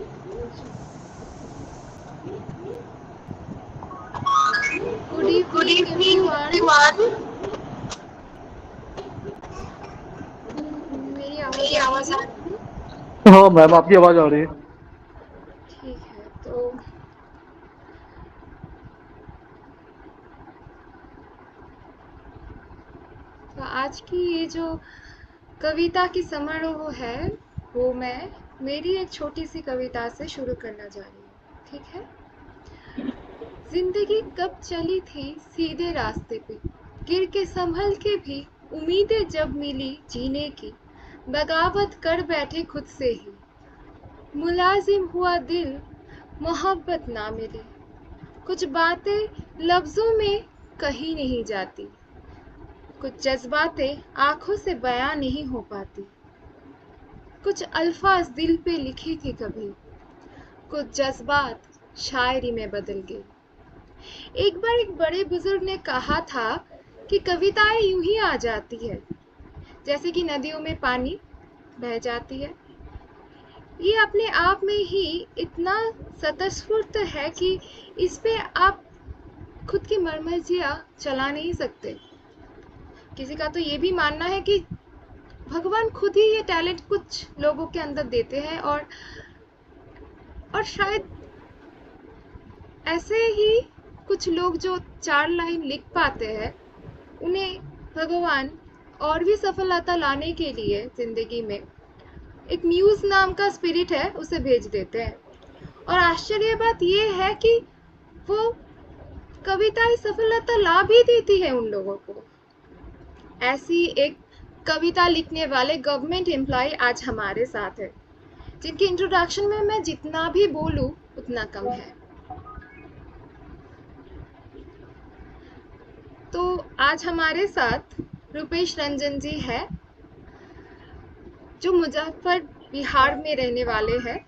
Good Good evening, evening, everyone. everyone. मेरी आवाज़ मेरी आ रही आवाज आ है? रही है? हाँ मैम, आपकी आवाज आ रही है। ठीक है, तो आज की ये जो कविता की समारोह है, वो मैं मेरी एक छोटी सी कविता से शुरू करना जा रही हूँ, ठीक है? जिंदगी कब चली थी सीधे रास्ते पे, गिर के संभल के भी उम्मीदें जब मिली जीने की, बगावत कर बैठे खुद से ही, मुलाजिम हुआ दिल मोहब्बत ना मिली, कुछ बातें लफ्जों में कही नहीं जाती, कुछ जज्बातें आंखों से बयां नहीं हो पाती, कुछ अल्फाज दिल पे लिखी थी कभी, कुछ जज्बात शायरी में बदल गई। एक बार एक बड़े बुजुर्ग ने कहा था कि कविताएं यूं ही आ जाती है, जैसे कि नदियों में पानी बह जाती है। ये अपने आप में ही इतना स्वतःस्फूर्त है कि इस पे आप खुद की मर्जियाँ चला नहीं सकते। किसी का तो ये भी मानना है कि भगवान खुद ही ये टैलेंट कुछ लोगों के अंदर देते हैं, और शायद ऐसे ही कुछ लोग जो 4 लाइन लिख पाते हैं, उन्हें भगवान और भी सफलता लाने के लिए ज़िंदगी में एक म्यूज़ नाम का स्पिरिट है, उसे भेज देते हैं। और आश्चर्य बात ये है कि वो कविताएं सफलता ला भी देती है उन लोगों को। ऐसी एक कविता लिखने वाले गवर्नमेंट एम्प्लॉय आज हमारे साथ है, जिनके इंट्रोडक्शन में मैं जितना भी बोलूं उतना कम है। तो आज हमारे साथ रुपेश रंजन जी है, जो मुजफ्फर बिहार में रहने वाले हैं।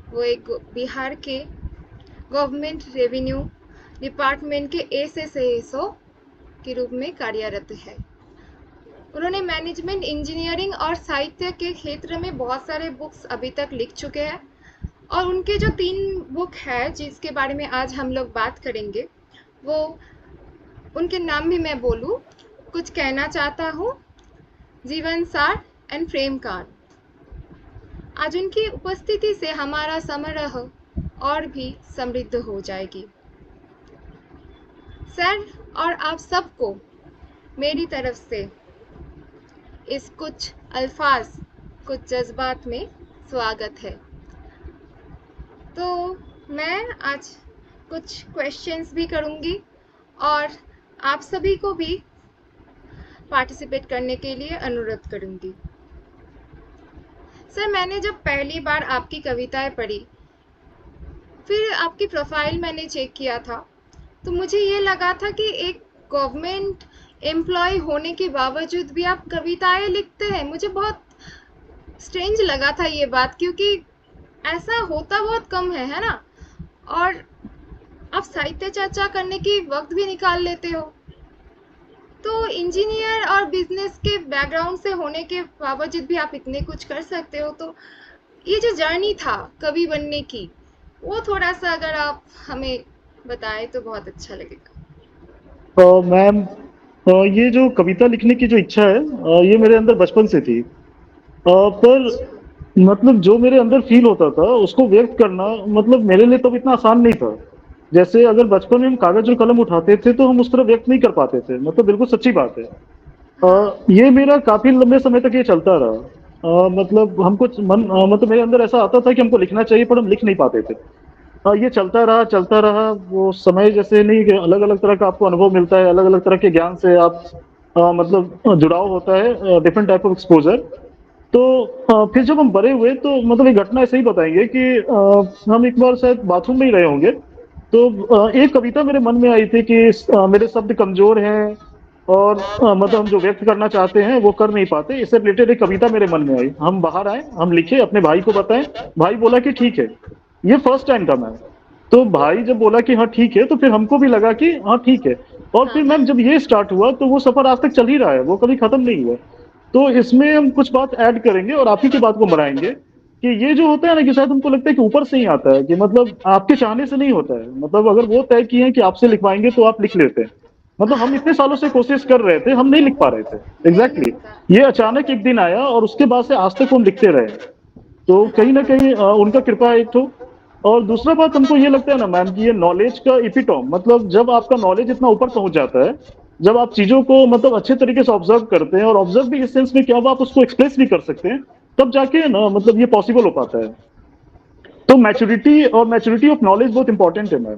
वो एक बिहार के गवर्नमेंट रेवेन्यू डिपार्टमेंट के एसएसएसओ के रूप में कार्यरत है। उन्होंने मैनेजमेंट, इंजीनियरिंग और साहित्य के क्षेत्र में बहुत सारे बुक्स अभी तक लिख चुके हैं, और उनके जो 3 बुक है जिसके बारे में आज हम लोग बात करेंगे, वो उनके नाम भी मैं बोलूँ, कुछ कहना चाहता हूँ, जीवन सार एंड फ्रेम कार्ड। आज उनकी उपस्थिति से हमारा समारोह और भी समृद्ध हो जाएगी। सर और आप सबको मेरी तरफ से इस कुछ अल्फाज, कुछ जज्बात में स्वागत है। तो मैं आज कुछ क्वेश्चंस भी करूँगी और आप सभी को भी पार्टिसिपेट करने के लिए अनुरोध करूँगी। सर, मैंने जब पहली बार आपकी कविताएं पढ़ी, फिर आपकी प्रोफाइल मैंने चेक किया था, तो मुझे ये लगा था कि एक गवर्नमेंट एम्प्लॉय होने के बावजूद भी आप कविताएं लिखते हैं। मुझे बहुत स्ट्रेंज लगा था ये बात, क्योंकि ऐसा होता बहुत कम है ना? और आप साहित्य चर्चा करने की वक्त भी निकाल लेते हो। तो इंजीनियर और बिजनेस के बैकग्राउंड से होने के बावजूद भी आप इतने कुछ कर सकते हो, तो ये जो जर्नी था कवि बनने की, वो थोड़ा सा अगर आप हमें बताएं तो बहुत अच्छा लगेगा। मैम, ये जो कविता लिखने की जो इच्छा है, ये मेरे अंदर बचपन से थी। पर अच्छा। मतलब जो मेरे अंदर फील होता था उसको व्यक्त करना, मतलब मेरे लिए तब इतना आसान नहीं था। जैसे अगर बचपन में हम कागज और कलम उठाते थे तो हम उस तरह व्यक्त नहीं कर पाते थे, मतलब बिल्कुल सच्ची बात है। हाँ। ये मेरा काफी लंबे समय तक ये चलता रहा। मतलब हमको मतलब मेरे अंदर ऐसा आता था कि हमको लिखना चाहिए, पर हम लिख नहीं पाते थे। ये चलता रहा। वो समय जैसे नहीं कि अलग अलग तरह का आपको अनुभव मिलता है, अलग अलग तरह के ज्ञान से आप मतलब जुड़ाव होता है, डिफरेंट टाइप ऑफ एक्सपोजर। तो फिर जब हम बड़े हुए तो मतलब एक घटना ऐसे ही बताएंगे कि हम एक बार शायद बाथरूम में ही रहे होंगे। तो एक कविता मेरे मन में आई थी कि मेरे शब्द कमजोर हैं, और मतलब हम जो व्यक्त करना चाहते हैं वो कर नहीं पाते। इससे रिलेटेड एक कविता मेरे मन में आई। हम बाहर आए, हम लिखे, अपने भाई को बताएं। भाई बोला कि ठीक है। ये फर्स्ट टाइम था मैम। तो भाई जब बोला कि हाँ ठीक है, तो फिर हमको भी लगा कि हाँ ठीक है। और हाँ। फिर मैम जब ये स्टार्ट हुआ तो वो सफर आज तक चल ही रहा है, वो कभी खत्म नहीं हुआ। तो इसमें हम कुछ बात ऐड करेंगे और आप ही की बात को बढ़ाएंगे कि ये जो होता है ना कि शायद हमको लगता है कि ऊपर से ही आता है, कि मतलब आपके चाहने से नहीं होता है, मतलब अगर वो तय किए हैं कि आपसे लिखवाएंगे तो आप लिख लेते हैं। मतलब हम इतने सालों से कोशिश कर रहे थे, हम नहीं लिख पा रहे थे। नहीं एग्जैक्टली लिखता। ये अचानक एक दिन आया और उसके बाद से आज तक हम लिखते रहे। तो कहीं ना कहीं उनका कृपा एक तो। और दूसरा बात हमको ये लगता है ना मैम कि ये नॉलेज का इपिटॉम, मतलब जब आपका नॉलेज इतना ऊपर पहुंच जाता है, जब आप चीजों को मतलब अच्छे तरीके से ऑब्जर्व करते हैं, और ऑब्जर्व भी इस सेंस में कि अब आप उसको एक्सप्रेस भी कर सकते हैं, तब जाके ना मतलब ये पॉसिबल हो पाता है। तो मैच्योरिटी और मैच्योरिटी ऑफ नॉलेज बहुत इंपॉर्टेंट है मैम।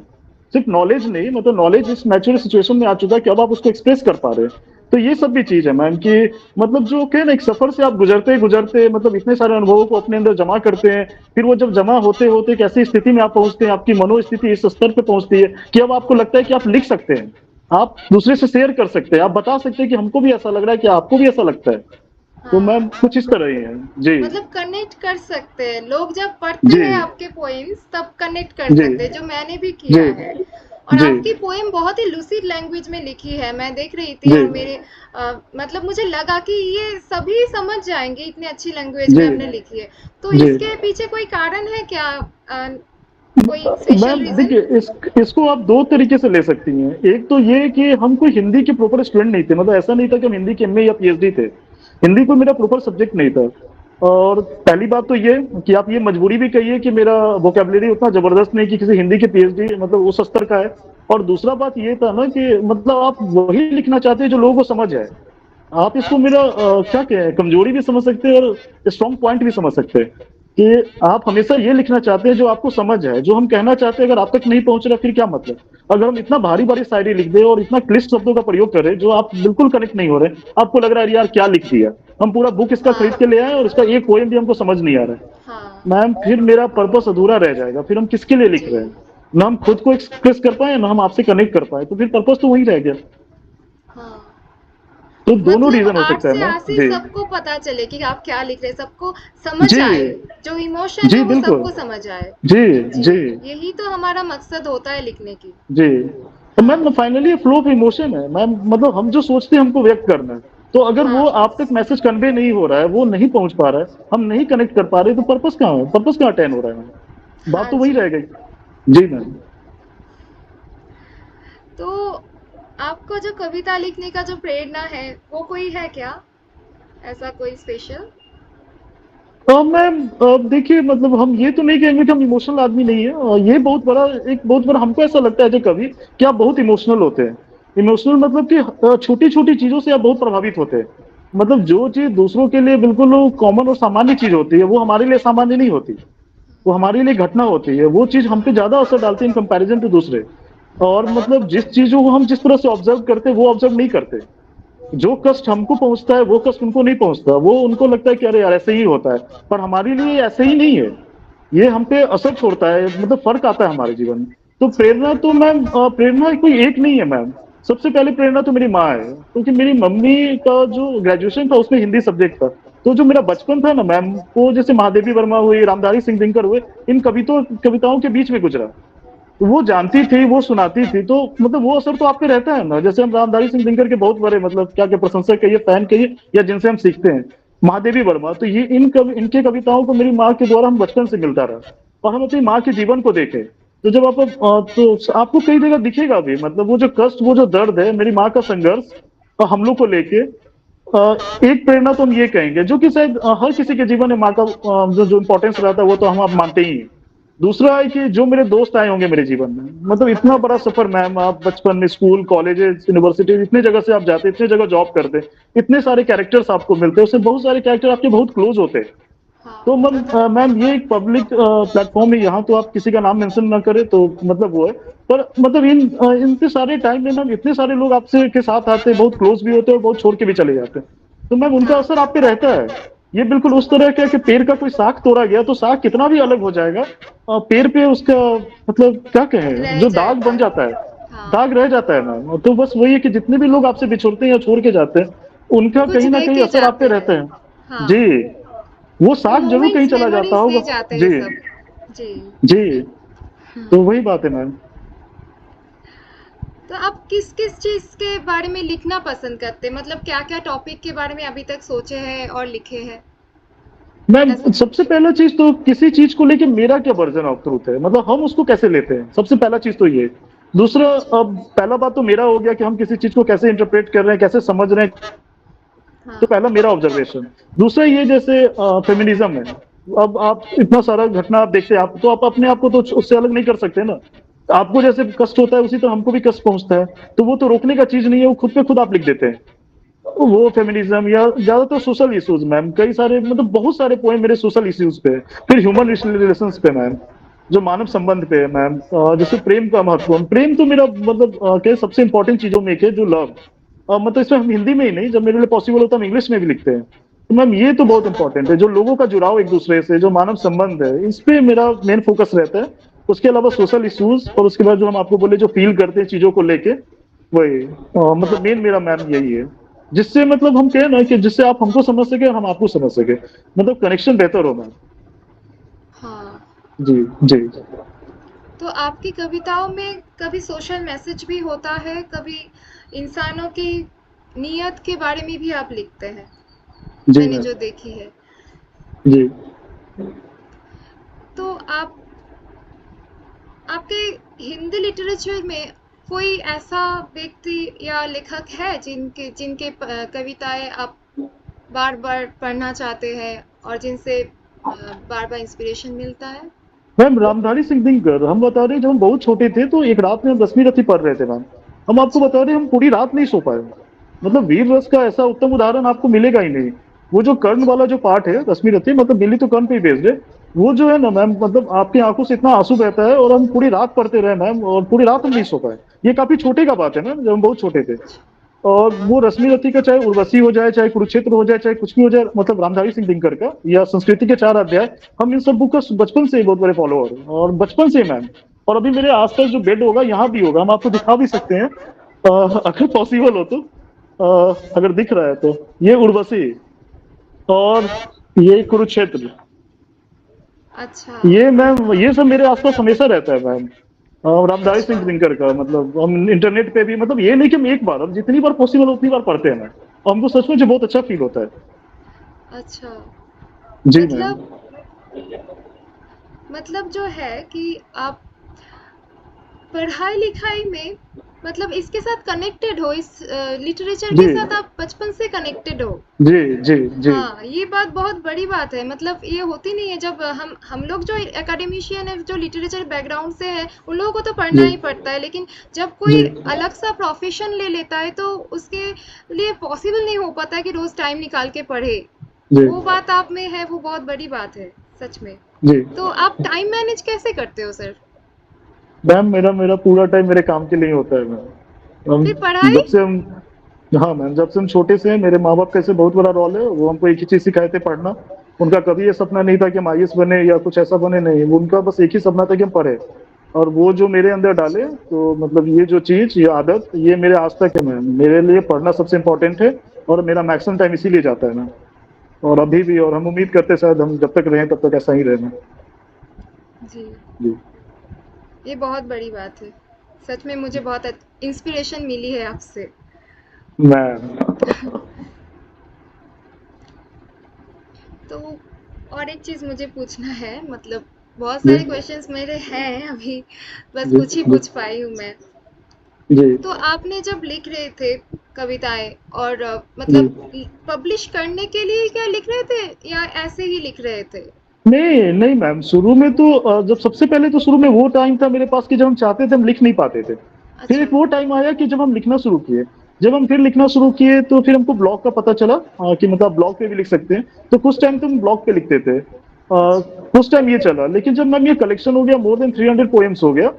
सिर्फ नॉलेज नहीं, मतलब नॉलेज इस मैच्योर सिचुएशन में आ चुका है कि अब आप उसको एक्सप्रेस कर पा रहे हैं। तो ये सब भी चीज है मैम कि मतलब जो क्या है ना, एक सफर से आप गुजरते गुजरते मतलब इतने सारे अनुभवों को अपने अंदर जमा करते हैं, फिर वो जब जमा होते होते एक ऐसी स्थिति में आप पहुंचते हैं, आपकी मनोस्थिति इस स्तर पे पहुंचती है कि अब आपको लगता है कि आप लिख सकते हैं, आप दूसरे से शेयर कर सकते हैं, आप बता सकते हैं कि हमको भी ऐसा लग रहा है, कि आपको भी ऐसा लगता है। तो मैम हाँ, कुछ इस तरह ही है। जी। मतलब कनेक्ट कर सकते हैं लोग जब पढ़ते जी। हैं आपके पोएम्स, तब कनेक्ट कर जी। सकते हैं, जो मैंने भी जी। किया है। और जी। आपकी पोएम बहुत ही लूसिड लैंग्वेज में लिखी है, मैं देख रही थी, जी। और मेरे मतलब मुझे लगा कि ये सभी समझ जाएंगे, इतनी अच्छी लैंग्वेज में जी। आपने लिखी है। तो जी। इसके पीछे कोई कारण है क्या? कोई स्पेशल मैम रीजन? देखिए, इसको आप दो तरीके से ले सकती हैं। एक तो ये कि हम कोई हिंदी के प्रॉपर स्टूडेंट नहीं थे, मतलब ऐसा नहीं था कि हम हिंदी के एमए या पीएचडी थे। हिंदी कोई मेरा प्रॉपर सब्जेक्ट नहीं था। और पहली बात तो ये कि आप ये मजबूरी भी कहिए कि मेरा वोकेबलरी उतना जबरदस्त नहीं कि किसी हिंदी के पीएचडी मतलब उस स्तर का है। और दूसरा बात ये था ना कि मतलब आप वही लिखना चाहते हैं जो लोगों को समझ है। आप इसको मेरा क्या कहें, कमजोरी भी समझ सकते हैं और स्ट्रॉन्ग पॉइंट भी समझ सकते हैं, कि आप हमेशा ये लिखना चाहते हैं जो आपको समझ है, जो हम कहना चाहते हैं अगर आप तक नहीं पहुंच रहा फिर क्या मतलब। अगर हम इतना भारी भारी शायरी लिख दे और इतना क्लिष्ट शब्दों का प्रयोग करें जो आप बिल्कुल कनेक्ट नहीं हो रहे, आपको लग रहा है यार क्या लिख दिया, हम पूरा बुक इसका खरीद के हाँ, ले आए और इसका एक पोएम भी हमको समझ नहीं आ रहा है, हाँ। मैम फिर मेरा पर्पस अधूरा रह जाएगा, फिर हम किसके लिए लिख जी। रहे हैं। ना हम खुद को एक्सप्रेस कर पाए, ना हम आपसे कनेक्ट कर पाए, तो फिर पर्पस तो वही रह गया। हाँ, तो दोनों मतलब रीजन हो आर्ट सकता है से मैम। आसे जी। सबको पता चले कि आप क्या लिख रहे हैं, सबको समझ जी। आए, जो इमोशन है जी वो बिल्कुल। सबको समझ आए। जी। जी, जी। यही तो हमारा मकसद होता है लिखने की। जी। तो मैम हाँ, फाइनली फ्लो ऑफ इमोशन है मैम, मतलब हम जो सोचते हैं हमको व्यक्त करना है। तो अगर वो हाँ, आप तक मैसेज कन्वे नहीं हो रहा है, वो नहीं पहुंच पा रहा है, हम नहीं कनेक्ट कर पा रहे, तो पर्पस कहाँ है, पर्पस कहाँ अटेन हो रहा है मैम। बात हाँ तो वही जी। रह गई। जी मैम। तो आपको जो कविता लिखने का जो प्रेरणा है, वो कोई है क्या? ऐसा कोई स्पेशल? मैम देखिए, मतलब हम ये तो नहीं कहेंगे कि हम इमोशनल आदमी नहीं है, ये बहुत बड़ा, एक बहुत बड़ा हमको ऐसा लगता है जो कभी कि आप बहुत इमोशनल होते हैं। इमोशनल मतलब कि छोटी छोटी चीजों से आप बहुत प्रभावित होते हैं। मतलब जो चीज दूसरों के लिए बिल्कुल कॉमन और सामान्य चीज होती है, वो हमारे लिए सामान्य नहीं होती, वो हमारे लिए घटना होती है, वो चीज हम पे ज्यादा असर डालती है इन कंपैरिजन टू दूसरे। और मतलब जिस चीजों को हम जिस तरह से ऑब्जर्व करते हैं वो ऑब्जर्व नहीं करते। जो कष्ट हमको पहुंचता है वो कष्ट उनको नहीं पहुंचता, वो उनको लगता है कि अरे यार ऐसे ही होता है, पर हमारे लिए ऐसे ही नहीं है। ये हम पे असर छोड़ता है, मतलब फर्क आता है हमारे जीवन में। तो जी। प्रेरणा तो मैम प्रेरणा कोई एक नहीं है मैम। सबसे पहले प्रेरणा तो मेरी माँ है, क्योंकि मेरी मम्मी का जो ग्रेजुएशन था उसमें हिंदी सब्जेक्ट था। तो जो मेरा बचपन था ना मैम, वो जैसे महादेवी वर्मा हुई, रामधारी सिंह दिनकर हुए, इन कविताओं के बीच में गुजरा। तो वो जानती थी, वो सुनाती थी, तो मतलब वो असर तो आप पे रहता है ना। जैसे हम रामधारी सिंह दिनकर के बहुत बड़े मतलब क्या क्या प्रशंसक कहिए, फैन कहिए, या जिनसे हम सीखते हैं, महादेवी वर्मा, तो ये इनके कविताओं को मेरी माँ के द्वारा हम बचपन से मिलता रहा, और हम अपनी माँ के जीवन को देखे। तो जब आप तो आपको कई जगह दिखेगा भी, मतलब वो जो कष्ट, वो जो दर्द है, मेरी माँ का संघर्ष हम लोग को लेके एक प्रेरणा तो हम ये कहेंगे, जो कि शायद हर किसी के जीवन में माँ का जो जो इम्पोर्टेंस रहता है वो तो हम आप मानते ही हैं। दूसरा है कि जो मेरे दोस्त आए होंगे मेरे जीवन में, मतलब इतना बड़ा सफर मैम, आप बचपन में स्कूल कॉलेजेस यूनिवर्सिटी इतने जगह से आप जाते, इतने जगह जॉब करते, इतने सारे कैरेक्टर्स आपको मिलते हैं, उससे बहुत सारे कैरेक्टर आपके बहुत क्लोज होते हैं। तो हाँ, मैम ये एक पब्लिक प्लेटफॉर्म है, यहाँ तो आप किसी का नाम मेंशन ना करें तो मतलब वो है। पर मतलब इनके सारे टाइम में मैम इतने सारे लोग आपसे के साथ आते हैं, बहुत क्लोज भी होते हैं और बहुत छोड़ के भी चले जाते हैं। तो मैम उनका हाँ। असर आप पे रहता है। ये बिल्कुल उस तरह का है कि पेड़ का कोई साख तोड़ा गया तो साख कितना भी अलग हो जाएगा, पेड़ पे उसका मतलब क्या कहें, रह जो दाग जाएगा। बन जाता है, हाँ, दाग रह जाता है मैम। तो बस वही है कि जितने भी लोग आपसे बिछुड़ते हैं या छोड़ के जाते हैं, उनका कुछ कहीं ना दे कहीं के असर आप पे जाते हैं। रहते हैं। हाँ, जी। वो वो साख जरूर कहीं मोमेंट्स, चला जाता मेमोरीज दे होगा। जाते हैं जी। सब। जी। जी। तो वही बात है मैम। तो आप किस किस चीज के बारे में लिखना पसंद करते हैं? मतलब क्या क्या टॉपिक के बारे में अभी तक सोचे हैं और लिखे हैं? मैम ऐसा सबसे कुछ? पहला चीज तो किसी चीज को लेके मेरा क्या वर्जन ऑफ ट्रूथ है, मतलब हम उसको कैसे लेते हैं, सबसे पहला चीज तो ये। दूसरा, अच्छा। अब पहला बात तो मेरा हो गया कि हम किसी चीज को कैसे इंटरप्रेट कर रहे हैं, कैसे समझ रहे हैं, तो हाँ। पहला मेरा ऑब्जर्वेशन। दूसरा ये जैसे फेमिनिज्म है, अब आप इतना सारा घटना आप देखते हैं, आप तो आप अपने आप को तो उससे अलग नहीं कर सकते ना। आपको जैसे कष्ट होता है उसी तो हमको भी कष्ट पहुंचता है, तो वो तो रोकने का चीज नहीं है, वो खुद पे खुद आप लिख देते हैं। वो फेमिनिज्म या ज्यादातर सोशल इश्यूज मैम, कई सारे मतलब बहुत सारे पोएम मेरे सोशल इश्यूज पे है। फिर ह्यूमन रिलेशंस पे मैम, जो मानव संबंध पे है मैम, जैसे प्रेम का महत्व, प्रेम तो मेरा मतलब क्या सबसे इंपॉर्टेंट चीजों में एक है, जो लव। मतलब इसमें हम हिंदी में ही नहीं, जब मेरे लिए पॉसिबल होता है हम इंग्लिश में भी लिखते हैं। तो मैम ये तो बहुत अच्छा। इंपॉर्टेंट है, जो लोगों का जुड़ाव एक दूसरे से, जो मानव संबंध है, इस पे मेरा मेन फोकस रहता है। उसके अलावा सोशल इश्यूज, और उसके बाद जो हम आपको बोले जो फील करते हैं चीजों को लेके, वही मतलब मेन मेरा मैम यही है। जिससे मतलब हम कहें ना कि जिससे आप हमको समझ सके और हम आपको समझ सके, मतलब कनेक्शन बेहतर हो मैम। हाँ। जी। जी। तो आपकी कविताओं में कभी सोशल मैसेज भी होता है, कभी इंसानों की नीयत के बारे में भी आप लिखते हैं, जी मैंने मैम। जो देखी है। जी। तो आप आपके हिंदी लिटरेचर में कोई ऐसा व्यक्ति या लेखक है जिनके जिनके कविताएं आप बार बार पढ़ना चाहते हैं और जिनसे बार बार इंस्पिरेशन मिलता है? मैम रामधारी सिंह दिनकर, हम बता रहे हैं जब हम बहुत छोटे थे तो एक रात में हम 10वीं रति पढ़ रहे थे मैम। हम आपको अच्छा। बता रहे हैं हम पूरी रात नहीं सो पाए। मतलब हाँ। वीर रस का ऐसा उत्तम उदाहरण आपको मिलेगा ही नहीं। वो जो कर्ण वाला जो पार्ट है 10वीं रति, मतलब मिली तो कर्ण पे ही बेस्ड है। वो जो है ना मैम, मतलब आपकी आंखों से इतना आंसू बहता है, और हम पूरी रात पढ़ते रहे मैम, और पूरी रात हम नहीं सो पाए। ये काफी छोटे का बात है मैम, जब हम बहुत छोटे थे। और वो रश्मि रथी का चाहे उर्वशी हो जाए, चाहे कुरुक्षेत्र हो जाए, चाहे कुछ भी हो जाए, मतलब रामधारी सिंह दिनकर का या संस्कृति के 4 अध्याय, हम इन सब बुक का बचपन से ही बहुत बड़े फॉलोअर हैं, और बचपन से ही मैम। और अभी मेरे आसपास जो बेड होगा यहाँ भी होगा, हम आपको दिखा भी सकते हैं अगर पॉसिबल हो तो। अगर दिख रहा है तो ये उर्वशी, और ये कुरुक्षेत्र, अच्छा। ये मैम ये सब मेरे आसपास हमेशा रहता है मैम। रामधारी सिंह अच्छा। दिनकर का, मतलब हम इंटरनेट पे भी, मतलब ये नहीं कि हम एक बार, हम जितनी बार पॉसिबल उतनी बार पढ़ते हैं मैम, और हमको सच में जो बहुत अच्छा फील होता है। अच्छा। जी मैम। मतलब मतलब जो है कि आप पढ़ाई लिखाई में मतलब इसके साथ कनेक्टेड हो, इस लिटरेचर जी। के साथ आप बचपन से कनेक्टेड हो। जी। जी। जी। हाँ, ये बात बहुत बड़ी बात है। मतलब ये होती नहीं है जब हम लोग जो एकेडमिशियन है, जो लिटरेचर बैकग्राउंड से है, उन लोगों को तो पढ़ना जी। ही पड़ता है, लेकिन जब जी। कोई अलग सा प्रोफेशन ले लेता है तो उसके लिए पॉसिबल नहीं हो पाता है कि रोज टाइम निकाल के पढ़े। जी। वो बात आप में है, वो बहुत बड़ी बात है, सच में। जी। तो आप टाइम मैनेज कैसे करते हो सर? मैम मेरा मेरा पूरा टाइम मेरे काम के लिए ही होता है मैम। हम फिर पढ़ाई? जब से हम हाँ मैम, जब से हम छोटे से हैं, मेरे माँ बाप का इससे बहुत बड़ा रोल है, वो हमको एक ही चीज सिखाए थे, पढ़ना। उनका कभी ये सपना नहीं था कि हम आईएएस बने या कुछ ऐसा बने, नहीं, वो उनका बस एक ही सपना था कि हम पढ़े। और वो जो मेरे अंदर डाले, तो मतलब ये जो चीज, ये आदत, ये मेरे आज तक है मैम। मेरे लिए पढ़ना सबसे इम्पोर्टेंट है, और मेरा मैक्सिमम टाइम इसीलिए जाता है मैम। और अभी भी, और हम उम्मीद करते हैं शायद हम जब तक रहें तब तक ऐसा ही रहना। जी। जी ये बहुत बड़ी बात है। सच में मुझे बहुत इंस्पिरेशन मिली है आपसे। मैम। तो और एक चीज़ मुझे पूछना है, मतलब बहुत जी। सारे क्वेश्चंस मेरे हैं अभी, बस जी। कुछ ही जी। पूछ पाई हूँ मैं। जी। तो आपने जब लिख रहे थे कविताएं और जी। मतलब पब्लिश करने के लिए क्या लिख रहे थे या ऐसे ही लिख रहे थे? नहीं नहीं मैम, शुरू में तो जब सबसे पहले तो शुरू में वो टाइम था मेरे पास कि जब हम चाहते थे हम लिख नहीं पाते थे। फिर अच्छा। एक वो टाइम आया कि जब हम लिखना शुरू किए। जब हम फिर लिखना शुरू किए तो फिर हमको ब्लॉग का पता चला, कि मतलब ब्लॉग पे भी लिख सकते हैं। तो कुछ टाइम तो हम ब्लॉग पे लिखते थे। अच्छा। कुछ टाइम ये चला, लेकिन जब मैम ये कलेक्शन हो गया, मोर देन 300 पोएम्स हो गया,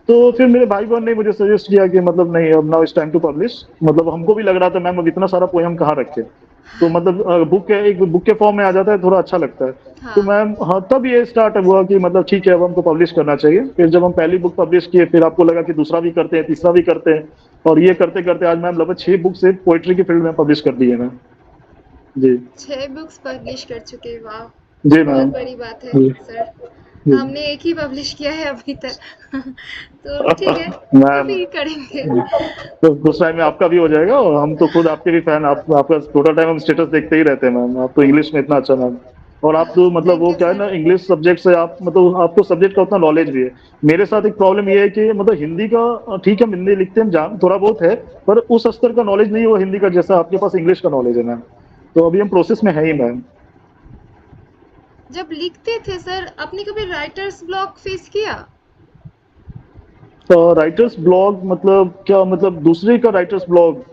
तो फिर मेरे भाई बहन ने मुझे सजेस्ट किया कि मतलब नहीं, अब now it's time to publish. मतलब हमको भी लग रहा था मैम अब इतना सारा पोएम कहाँ रखे, तो मतलब बुक के एक बुक के फॉर्म में आ जाता है, थोड़ा अच्छा लगता है। तो हाँ। मैम हाँ, तब ये स्टार्ट हुआ कि मतलब ठीक है अब हमको पब्लिश करना चाहिए। फिर जब हम पहली बुक पब्लिश किए, फिर आपको लगा कि दूसरा भी करते हैं, तीसरा भी करते हैं, और ये करते करते आज मैम लगभग 6 बुक से पोइट्री की फील्ड में पब्लिश कर दी है मैम। जी। 6 बुक्स पब्लिश कर चुके, वाह! जी बहुत मैम। बड़ी बात है जी। सर। जी। हमने एक ही पब्लिश किया है अभी तक। तो ठीक है, मैम अभी करेंगे। तो कुछ टाइम में आपका भी हो जाएगा, और हम तो खुद आपके भी फैन, आप आपका टोटल टाइम हम स्टेटस देखते ही रहते हैं मैम, आप तो इंग्लिश में इतना अच्छा मैम। और आप तो मतलब थैंक वो यू क्या है सर। ना, इंग्लिश सब्जेक्ट से आप मतलब आपको सब्जेक्ट का उतना नॉलेज भी है। मेरे साथ एक प्रॉब्लम ये है कि मतलब हिंदी का ठीक है, हम हिंदी लिखते हैं, हम जान थोड़ा बहुत है, पर उस स्तर का नॉलेज नहीं है वो हिंदी का जैसा आपके पास इंग्लिश का नॉलेज है मैम। तो अभी हम प्रोसेस में है ही मैम। जब लिखते थे सर, आपने कभी राइटर्स ब्लॉक फेस किया? तो राइटर्स ब्लॉग मतलब क्या, मतलब दूसरे का राइटर्स ब्लॉग?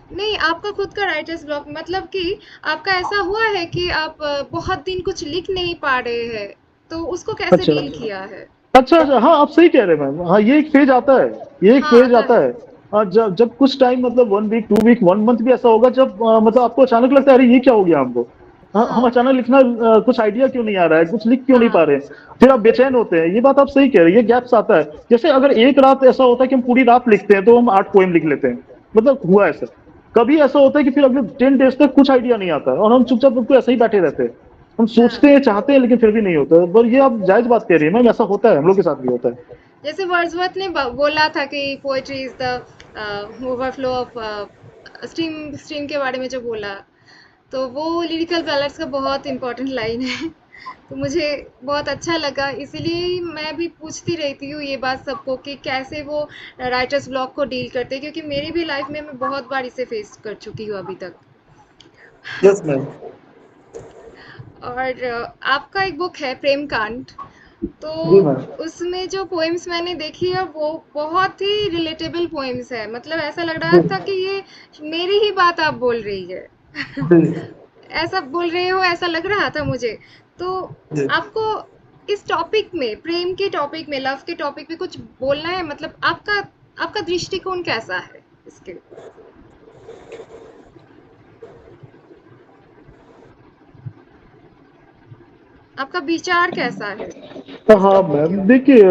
नहीं, आपका खुद का राइटर्स ब्लॉक, मतलब कि आपका ऐसा हुआ है कि आप बहुत दिन कुछ लिख नहीं पा रहे हैं, तो उसको कैसे अच्छा डील किया है? अच्छा अच्छा, हाँ आप सही कह रहे हैं मैम। हाँ ये एक फेज आता है, ये एक हाँ, फेज आता आता है। है। हाँ, जब जब कुछ टाइम मतलब 1 वीक 2 वीक 1 मंथ भी ऐसा होगा जब मतलब आपको अचानक लगता है अरे ये क्या हो गया हमको। हाँ, हम हाँ, अचानक लिखना कुछ आइडिया क्यों नहीं आ रहा है, कुछ लिख क्यों नहीं हाँ, पा रहे हैं। फिर आप बेचैन होते हैं, ये बात आप सही कह रहे हैं, ये गैप्स आता है। जैसे अगर एक रात ऐसा होता है कि हम पूरी रात लिखते हैं तो हम 8 पोएम लिख लेते हैं, मतलब हुआ ऐसा। कभी ऐसा होता है कि फिर अगले 10 डेज तक कुछ आइडिया नहीं आता है और हम चुपचाप तो ऐसे ही बैठे रहते हैं। हम सोचते हाँ। हैं चाहते हैं लेकिन फिर भी नहीं होता। पर ये आप जायज बात कह रही है मैम, ऐसा होता है, हम लोग के साथ भी होता है। जैसे वर्ड्सवर्थ ने बोला था कि poetry is the overflow of stream stream के बारे में जो बोला, तो वो लिरिकल बैलेंस का बहुत इंपॉर्टेंट लाइन है। तो मुझे बहुत अच्छा लगा, इसीलिए मैं भी पूछती रहती हूँ ये बात सबको कि कैसे वो राइटर्स ब्लॉक को डील करते हैं, क्योंकि मेरी भी लाइफ में मैं बहुत बार इसे फेस कर चुकी हूँ अभी तक। Yes ma'am. और आपका एक बुक है प्रेम कांड, तो जी मैम। उसमें जो पोएम्स मैंने देखी है वो बहुत ही रिलेटेबल पोएम्स है, मतलब ऐसा लग रहा जी था कि ये मेरी ही बात आप बोल रही है। जी ऐसा बोल रहे हो ऐसा लग रहा था मुझे। तो जी। आपको इस टॉपिक में, प्रेम के टॉपिक में, लव के टॉपिक में कुछ बोलना है, मतलब आपका आपका दृष्टिकोण कैसा है इसके? आपका विचार कैसा है इस हाँ टॉपिक के मैम ऊपर? देखिए,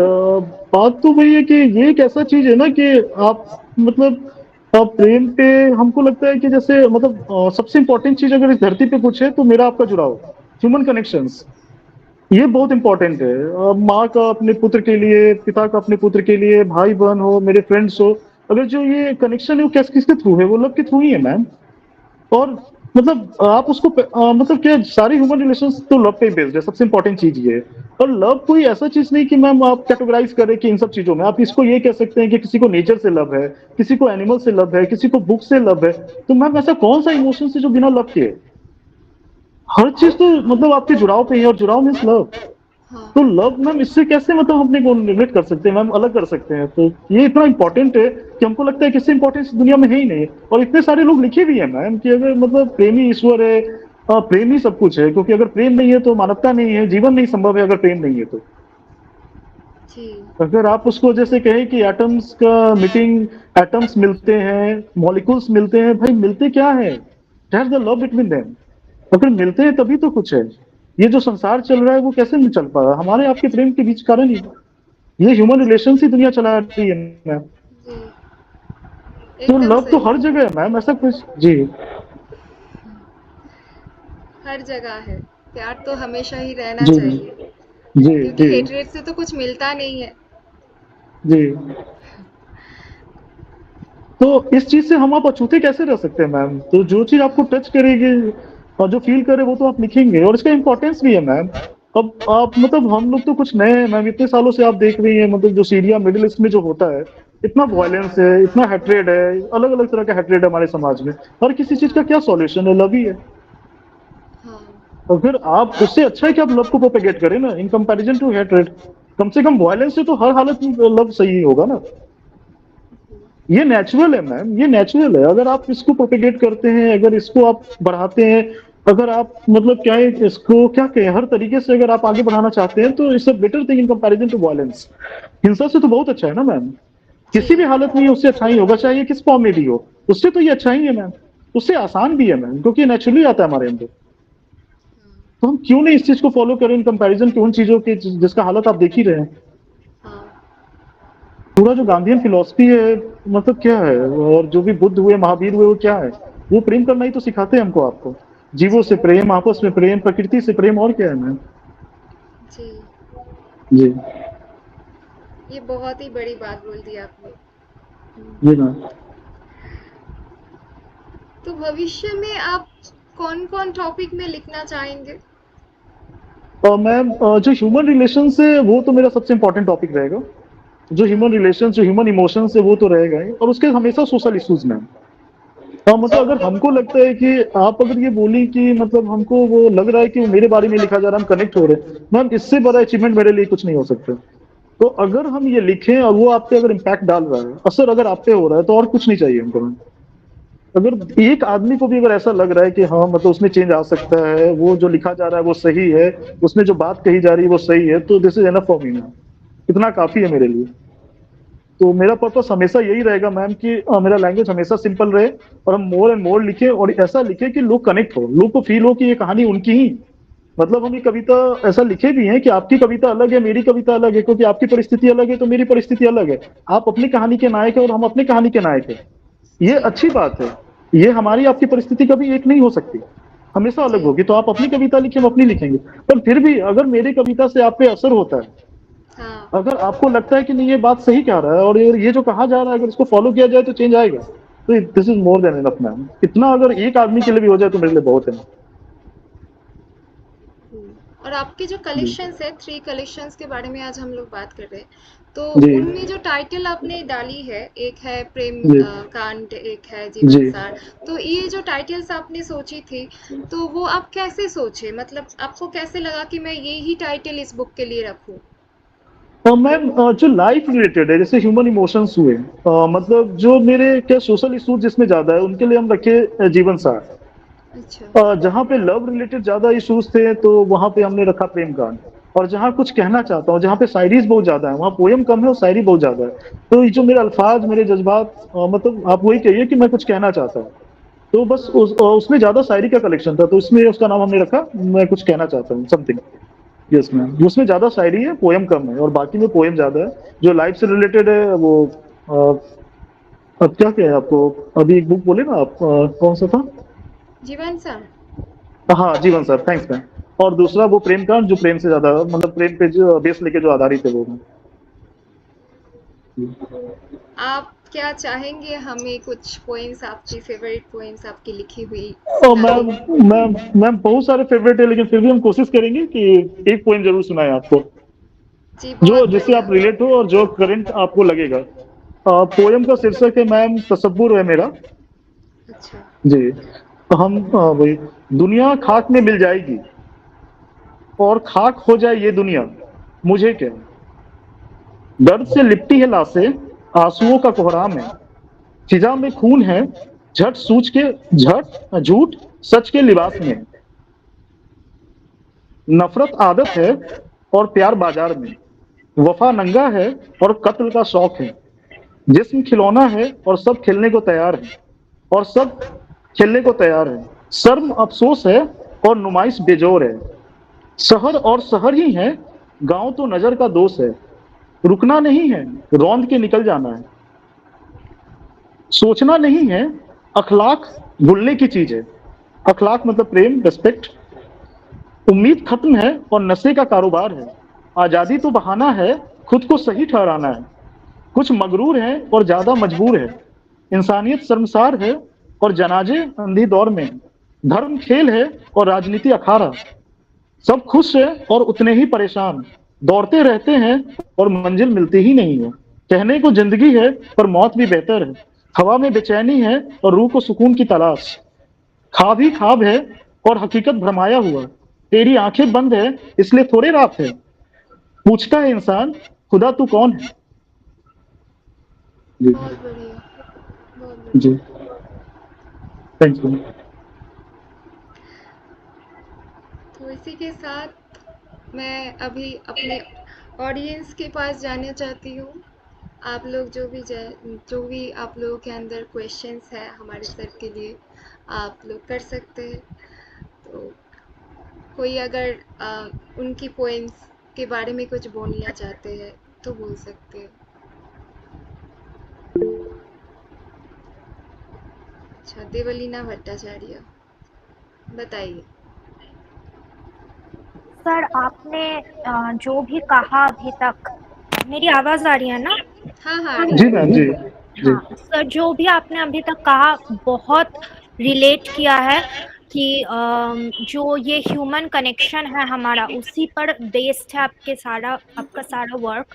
बात तो वही है कि ये एक ऐसा चीज है ना कि आप मतलब प्रेम पे हमको लगता है कि जैसे मतलब सबसे इंपॉर्टेंट चीज अगर इस धरती पे कुछ है तो मेरा आपका जुड़ाव, ह्यूमन कनेक्शंस, ये बहुत इंपॉर्टेंट है। माँ का अपने पुत्र के लिए, पिता का अपने पुत्र के लिए, भाई बहन हो, मेरे फ्रेंड्स हो, अगर जो ये कनेक्शन है वो किसके थ्रू है, वो लव के थ्रू ही है मैम। और मतलब आप उसको मतलब क्या, सारे ह्यूमन रिलेशंस तो लव पे बेस्ड है, सबसे इंपॉर्टेंट चीज ये है। और लव कोई ऐसा चीज नहीं कि मैम आप कैटेगराइज करें कि इन सब चीजों में, आप इसको ये कह सकते हैं कि किसी को नेचर से लव है, किसी को एनिमल से लव है, किसी को बुक से लव है। तो मैम ऐसा कौन सा इमोशन है जो बिना लव के है? हर चीज तो मतलब आपके जुड़ाव पे ही है, और जुड़ाव मीन्स लव। हाँ, तो लव मैम इससे कैसे मतलब हम अपने को रिलेट कर सकते हैं मैम, अलग कर सकते हैं? तो ये इतना इंपॉर्टेंट है कि हमको लगता है कि इससे इंपॉर्टेंस दुनिया में है ही नहीं। और इतने सारे लोग लिखे भी हैं मैम कि अगर मतलब प्रेम ही ईश्वर है, प्रेम ही सब कुछ है, क्योंकि अगर प्रेम नहीं है तो मानवता नहीं है, जीवन नहीं संभव है अगर प्रेम नहीं है तो। जी, अगर आप उसको जैसे कहें कि एटम्स का मीटिंग, एटम्स मिलते हैं, मॉलिक्यूल्स मिलते हैं, भाई मिलते क्या है? That's the love between them. अगर मिलते हैं तभी तो कुछ है। ये जो संसार चल रहा है वो कैसे नहीं चल पा रहा, हमारे आपके प्रेम के बीच कारण ही। ये ह्यूमन रिलेशन ही दुनिया चला रही है मैम। जी, तो एकदम लव तो सही। हर जगह है मैम, ऐसा कुछ जी। हर जगह है। प्यार तो हमेशा ही रहना जी चाहिए, जी क्योंकि जी हेटरेट से तो कुछ मिलता नहीं है। जी। तो इस चीज से हम आप अछूते कैसे रह सकते हैं मैम? तो जो चीज आपको टच करेगी और जो फील करे वो तो आप लिखेंगे, और इसका इंपॉर्टेंस भी है मैम। अब आप मतलब हम लोग तो कुछ नए हैं मैम, इतने सालों से आप देख रही हैं मतलब जो सीरिया मिडिल ईस्ट में जो होता है, इतना वायलेंस है, इतना हेट्रेड है, अलग अलग तरह का हेट्रेड है हमारे समाज में। हर किसी चीज का हाँ, क्या सॉल्यूशन है? लव ही है। हाँ, अगर आप उससे अच्छा है कि आप लव को प्रोपेगेट करें ना, इन कंपैरिजन टू हेट्रेड। कम से कम वायलेंस से तो हर हालत में लव सही होगा ना। ये नेचुरल है मैम, ये नेचुरल है। अगर आप इसको प्रोपेगेट करते हैं, अगर इसको आप बढ़ाते हैं, अगर आप मतलब क्या है इसको क्या कहें, हर तरीके से अगर आप आगे बढ़ाना चाहते हैं तो it's a better thing in comparison to violence. हिंसा से तो बहुत अच्छा है ना मैम। जी, किसी भी हालत में ये उससे अच्छा ही होगा, चाहे ये किस फॉर्म में भी हो। उससे तो ये अच्छा ही है मैम। उससे आसान भी है मैम, क्योंकि ये नेचुरली आता है हमारे अंदर। तो हम क्यों नहीं इस चीज को फॉलो करें इन कंपैरिजन टू उन चीजों के जिसका हालत आप देख ही रहे हैं। हाँ, पूरा जो गांधीयन फिलॉसफी है मतलब क्या है, और जो भी बुद्ध हुए, महावीर हुए, वो क्या है? वो प्रेम करना ही तो सिखाते हैं हमको, आपको। जीवों से जी, प्रेम, आपस में प्रेम, प्रकृति से प्रेम, और क्या है मैम? जी। जी ये बहुत ही बड़ी बात बोल दी आपने। जी मैम। तो भविष्य में आप कौन-कौन टॉपिक में लिखना चाहेंगे? मैम जो ह्यूमन रिलेशंस है वो तो मेरा सबसे इम्पोर्टेंट टॉपिक रहेगा। जो हाँ। ह्यूमन रिलेशंस, जो ह्यूमन इमोशंस है वो तो रहेगा ही, और उसके हमेशा सोशल इश्यूज मैम। मतलब अच्छा। अगर हमको लगता है कि आप अगर ये बोली कि मतलब हमको वो लग रहा है कि वो मेरे बारे में लिखा जा रहा है, हम कनेक्ट हो रहे हैं, मैम इससे बड़ा अचीवमेंट मेरे लिए कुछ नहीं हो सकता। तो अगर हम ये लिखें और वो आप पे अगर इम्पैक्ट डाल रहा है, असर अगर आप पे हो रहा है, तो और कुछ नहीं चाहिए हमको मैम। अगर एक आदमी को भी अगर ऐसा लग रहा है कि हाँ मतलब उसमें चेंज आ सकता है, वो जो लिखा जा रहा है वो सही है, उसमें जो बात कही जा रही है वो सही है, तो this is enough for me ma'am. इतना काफी है मेरे लिए। तो मेरा पर्पस हमेशा यही रहेगा मैम कि मेरा लैंग्वेज हमेशा सिंपल रहे, और हम मोर एंड मोर लिखें, और ऐसा लिखें कि लोग कनेक्ट हो, लोग को फील हो कि ये कहानी उनकी ही। मतलब हम ये कविता ऐसा लिखे भी हैं कि आपकी कविता अलग है, मेरी कविता अलग है, क्योंकि आपकी परिस्थिति अलग है तो मेरी परिस्थिति अलग है। आप अपनी कहानी के नायक है और हम अपनी कहानी के नायक है। ये जी। अच्छी बात है। ये हमारी आपकी परिस्थिति कभी एक नहीं हो सकती, हमेशा अलग जी। होगी। तो आप अपनी कविता लिखें, हम अपनी लिखेंगे। पर फिर भी अगर मेरी कविता से आप पे असर होता है, हाँ। अगर आपको लगता है कि नहीं ये बात सही कह रहा है और ये जो कहा जा रहा है अगर इसको फॉलो किया जाए तो चेंज आएगा, तो this is more than enough ma'am. इतना अगर एक आदमी के लिए भी हो जाए तो मेरे लिए बहुत है। और आपके जो जी। कलेक्शंस है, 3 कलेक्शंस के बारे में आज हम लोग बात कर रहे हैं। तो जी। उनमें जो टाइटल आपने डाली है, एक है प्रेम जी। कांड, एक है जी। जीवनसार। तो ये जो टाइटल्स आपने सोची थी, तो वो आप कैसे सोचे? मतलब आपको कैसे लगा कि मैं ये ही टाइटल इस बुक के लिए रखूं? मैम जो लाइफ रिलेटेड है, जैसे ह्यूमन इमोशंस हुए, मतलब जो मेरे क्या सोशल इशूज जिसमें ज्यादा है उनके लिए हम रखे जीवन सार। अच्छा। जहाँ पे लव रिलेटेड ज्यादा इश्यूज थे तो वहां पे हमने रखा प्रेम कांड। और जहाँ कुछ कहना चाहता हूँ, जहाँ पे शायरीज बहुत ज्यादा है, वहाँ पोयम कम है और शायरी बहुत ज्यादा है। तो ये जो मेरे अल्फाज, मेरे जज्बात, मतलब आप वही कहिए कि मैं कुछ कहना चाहता हूँ। तो बस हाँ। उसमें ज्यादा शायरी का कलेक्शन था, तो इसमें उसका नाम हमने रखा मैं कुछ कहना चाहता हूँ, समथिंग। यस मैम, उसमें ज्यादा शायरी है, पोयम कम है, और बाकी में पोयम ज्यादा है। जो लाइफ से रिलेटेड है वो अब क्या क्या है आपको, अभी एक बुक बोले ना आप, कौन सा था? जीवनसार। हाँ जीवन सर, थैंक्स मैम। और दूसरा वो प्रेम कांड, जो प्रेम से ज्यादा मतलब प्रेम पे जो बेस लेके जो आधारित है वो मैम। आप क्या चाहेंगे हमें कुछ पोएम्स, आपकी फेवरेट पोएम्स आपकी लिखी हुई और सुनाने? मैम, मैम बहुत सारे फेवरेट है, लेकिन फिर भी हम कोशिश करेंगे कि एक पोइम जरूर सुनाए आपको, जी, जो बहुत जिससे बढ़िया। आप रिलेट हो और जो करंट आपको लगेगा। पोयम का शीर्षक है मैम तसब्बुर है मेरा। अच्छा। जी। तो हम वही, दुनिया खाक में मिल जाएगी और खाक हो जाए ये दुनिया, मुझे क्या। दर्द से लिपटी है लाशें, आंसुओं का कोहराम है, फिजा में खून है, झट सूझ के झट झूठ सच के लिबास में है। नफरत आदत है और प्यार बाजार में, वफा नंगा है और कत्ल का शौक है। जिस्म खिलौना है और सब खेलने को तैयार है, और सब खेलने को तैयार है। शर्म अफसोस है और नुमाइश बेजोर है। शहर और शहर ही है, गांव तो नजर का दोष है। रुकना नहीं है, रौंद के निकल जाना है। सोचना नहीं है, अखलाक भूलने की चीज है। अखलाक मतलब प्रेम, रेस्पेक्ट। उम्मीद खत्म है और नशे का कारोबार है। आजादी तो बहाना है, खुद को सही ठहराना है। कुछ मगरूर है और ज्यादा मजबूर है। इंसानियत शर्मसार है और जनाजे अंधी दौर में। धर्म खेल है और राजनीति अखाड़ा। सब खुश है और उतने ही परेशान। दौड़ते रहते हैं और मंजिल मिलती ही नहीं है। कहने को जिंदगी है पर मौत भी बेहतर है। हवा में बेचैनी है और रूह को सुकून की तलाश। ख्वाब ही ख्वाब है और हकीकत भरमाया हुआ। तेरी आंखें बंद है इसलिए थोड़े रात है। पूछता है इंसान, खुदा तू कौन है। जी। बहुत बढ़िया, बहुत जी। बढ़िया। Thank you. तो इसी के साथ मैं अभी अपने ऑडियंस के पास जाना चाहती हूँ। आप लोग जो भी आप लोगों के अंदर क्वेश्चंस है हमारे सर के लिए, आप लोग कर सकते हैं। तो कोई अगर उनकी पोएम्स के बारे में कुछ बोलना चाहते हैं तो बोल सकते हैं। अच्छा, देवलीना भट्टाचार्य, बताइए। सर आपने जो भी कहा अभी तक, मेरी आवाज आ रही है ना? हाँ, हाँ, आ रही जी है। मैम। जी। जी। हाँ सर, जो भी आपने अभी तक कहा बहुत रिलेट किया है। कि जो ये ह्यूमन कनेक्शन है हमारा, उसी पर बेस्ड है आपका सारा वर्क।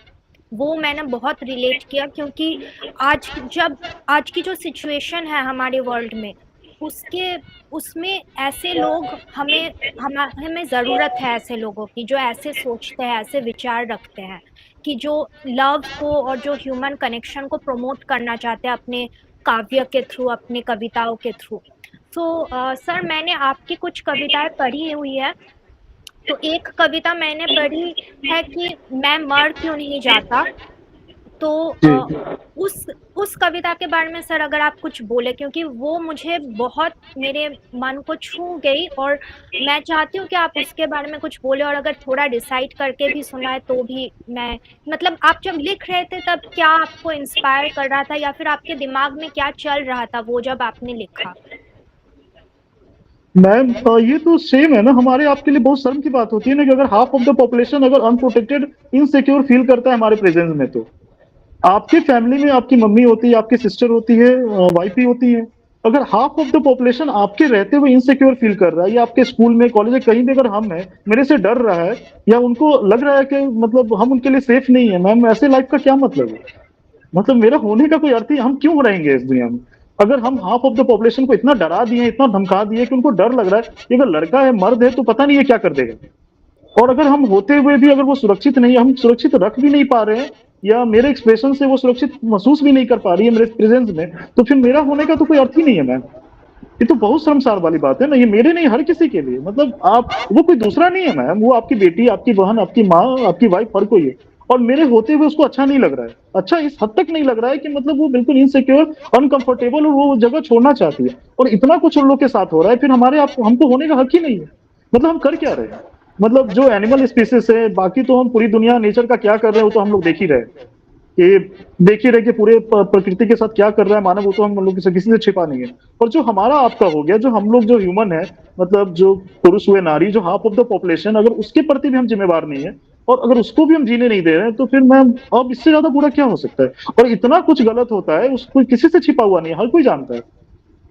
वो मैंने बहुत रिलेट किया, क्योंकि आज की जो सिचुएशन है हमारे वर्ल्ड में, उसके उसमें ऐसे लोग हमें ज़रूरत है, ऐसे लोगों की जो ऐसे सोचते हैं, ऐसे विचार रखते हैं, कि जो लव को और जो ह्यूमन कनेक्शन को प्रमोट करना चाहते हैं अपने काव्य के थ्रू, अपनी कविताओं के थ्रू। तो सर, मैंने आपकी कुछ कविताएं पढ़ी हुई है। तो एक कविता मैंने पढ़ी है कि मैं मर क्यों नहीं जाता। तो जी। उस कविता के बारे में सर अगर आप कुछ बोले, क्योंकि वो मुझे बहुत मेरे मन को छू गई, और मैं चाहती हूँ कि आप उसके बारे में कुछ बोले, और अगर थोड़ा डिसाइड करके भी सुनाए तो भी। मैं मतलब आप जब लिख रहे थे तब क्या आपको इंस्पायर कर रहा था, या फिर आपके दिमाग में क्या चल रहा था वो जब आपने लिखा। मैम ये तो सेम है ना, हमारे आपके लिए बहुत शर्म की बात होती है ना कि अगर हाफ ऑफ द पॉपुलेशन अगर अनप्रोटेक्टेड इनसिक्योर फील करता है हमारे प्रेजेंस में, तो आपकी फैमिली में आपकी मम्मी होती है, आपकी सिस्टर होती है, वाइफ ही होती है। अगर हाफ ऑफ द पॉपुलेशन आपके रहते हुए इनसिक्योर फील कर रहा है, या आपके स्कूल में कॉलेज में कहीं भी अगर हम है मेरे से डर रहा है, या उनको लग रहा है कि मतलब हम उनके लिए सेफ नहीं है, मैम ऐसे लाइफ का क्या मतलब है? मतलब मेरा होने का कोई अर्थ ही, हम क्यों रहेंगे इस दुनिया में? अगर हम हाफ ऑफ द पॉपुलेशन को इतना डरा दिए, इतना धमका दिए कि उनको डर लग रहा है कि अगर लड़का है मर्द है तो पता नहीं है क्या कर देगा, और अगर हम होते हुए भी अगर वो सुरक्षित नहीं है, हम सुरक्षित रख भी नहीं पा रहे हैं, या मेरे एक्सप्रेशन से वो सुरक्षित महसूस भी नहीं कर पा रही है मेरे प्रेजेंस में, तो फिर मेरा होने का तो कोई अर्थ ही नहीं है मैम। ये तो बहुत शर्मसार वाली बात है ना, ये मेरे नहीं हर किसी के लिए। मतलब आप, वो कोई दूसरा नहीं है मैम, वो आपकी बेटी, आपकी बहन, आपकी माँ, आपकी वाइफ, हर कोई है। और मेरे होते हुए उसको अच्छा नहीं लग रहा है, अच्छा इस हद तक नहीं लग रहा है कि मतलब वो बिल्कुल इनसिक्योर, अनकंफर्टेबल, और वो जगह छोड़ना चाहती है, और इतना कुछ उन लोग के साथ हो रहा है, फिर हमारे आप हमको होने का हक ही नहीं है। मतलब हम कर क्या रहे हैं? मतलब जो एनिमल स्पीसीज है, बाकी तो हम पूरी दुनिया नेचर का क्या कर रहे हैं वो तो हम लोग देख ही रहे हैं, कि देख ही रहे कि पूरे प्रकृति के साथ क्या कर रहा है मानव, वो तो हम लोग किसी से छिपा नहीं है। और जो हमारा आपका हो गया, जो हम लोग जो ह्यूमन है, मतलब जो पुरुष हुए नारी, जो हाफ ऑफ द पॉपुलेशन, अगर उसके प्रति भी हम जिम्मेवार नहीं है, और अगर उसको भी हम जीने नहीं दे रहे हैं, तो फिर मैम अब इससे ज्यादा बुरा क्या हो सकता है? और इतना कुछ गलत होता है, उसको किसी से छिपा हुआ नहीं है, हर कोई जानता है।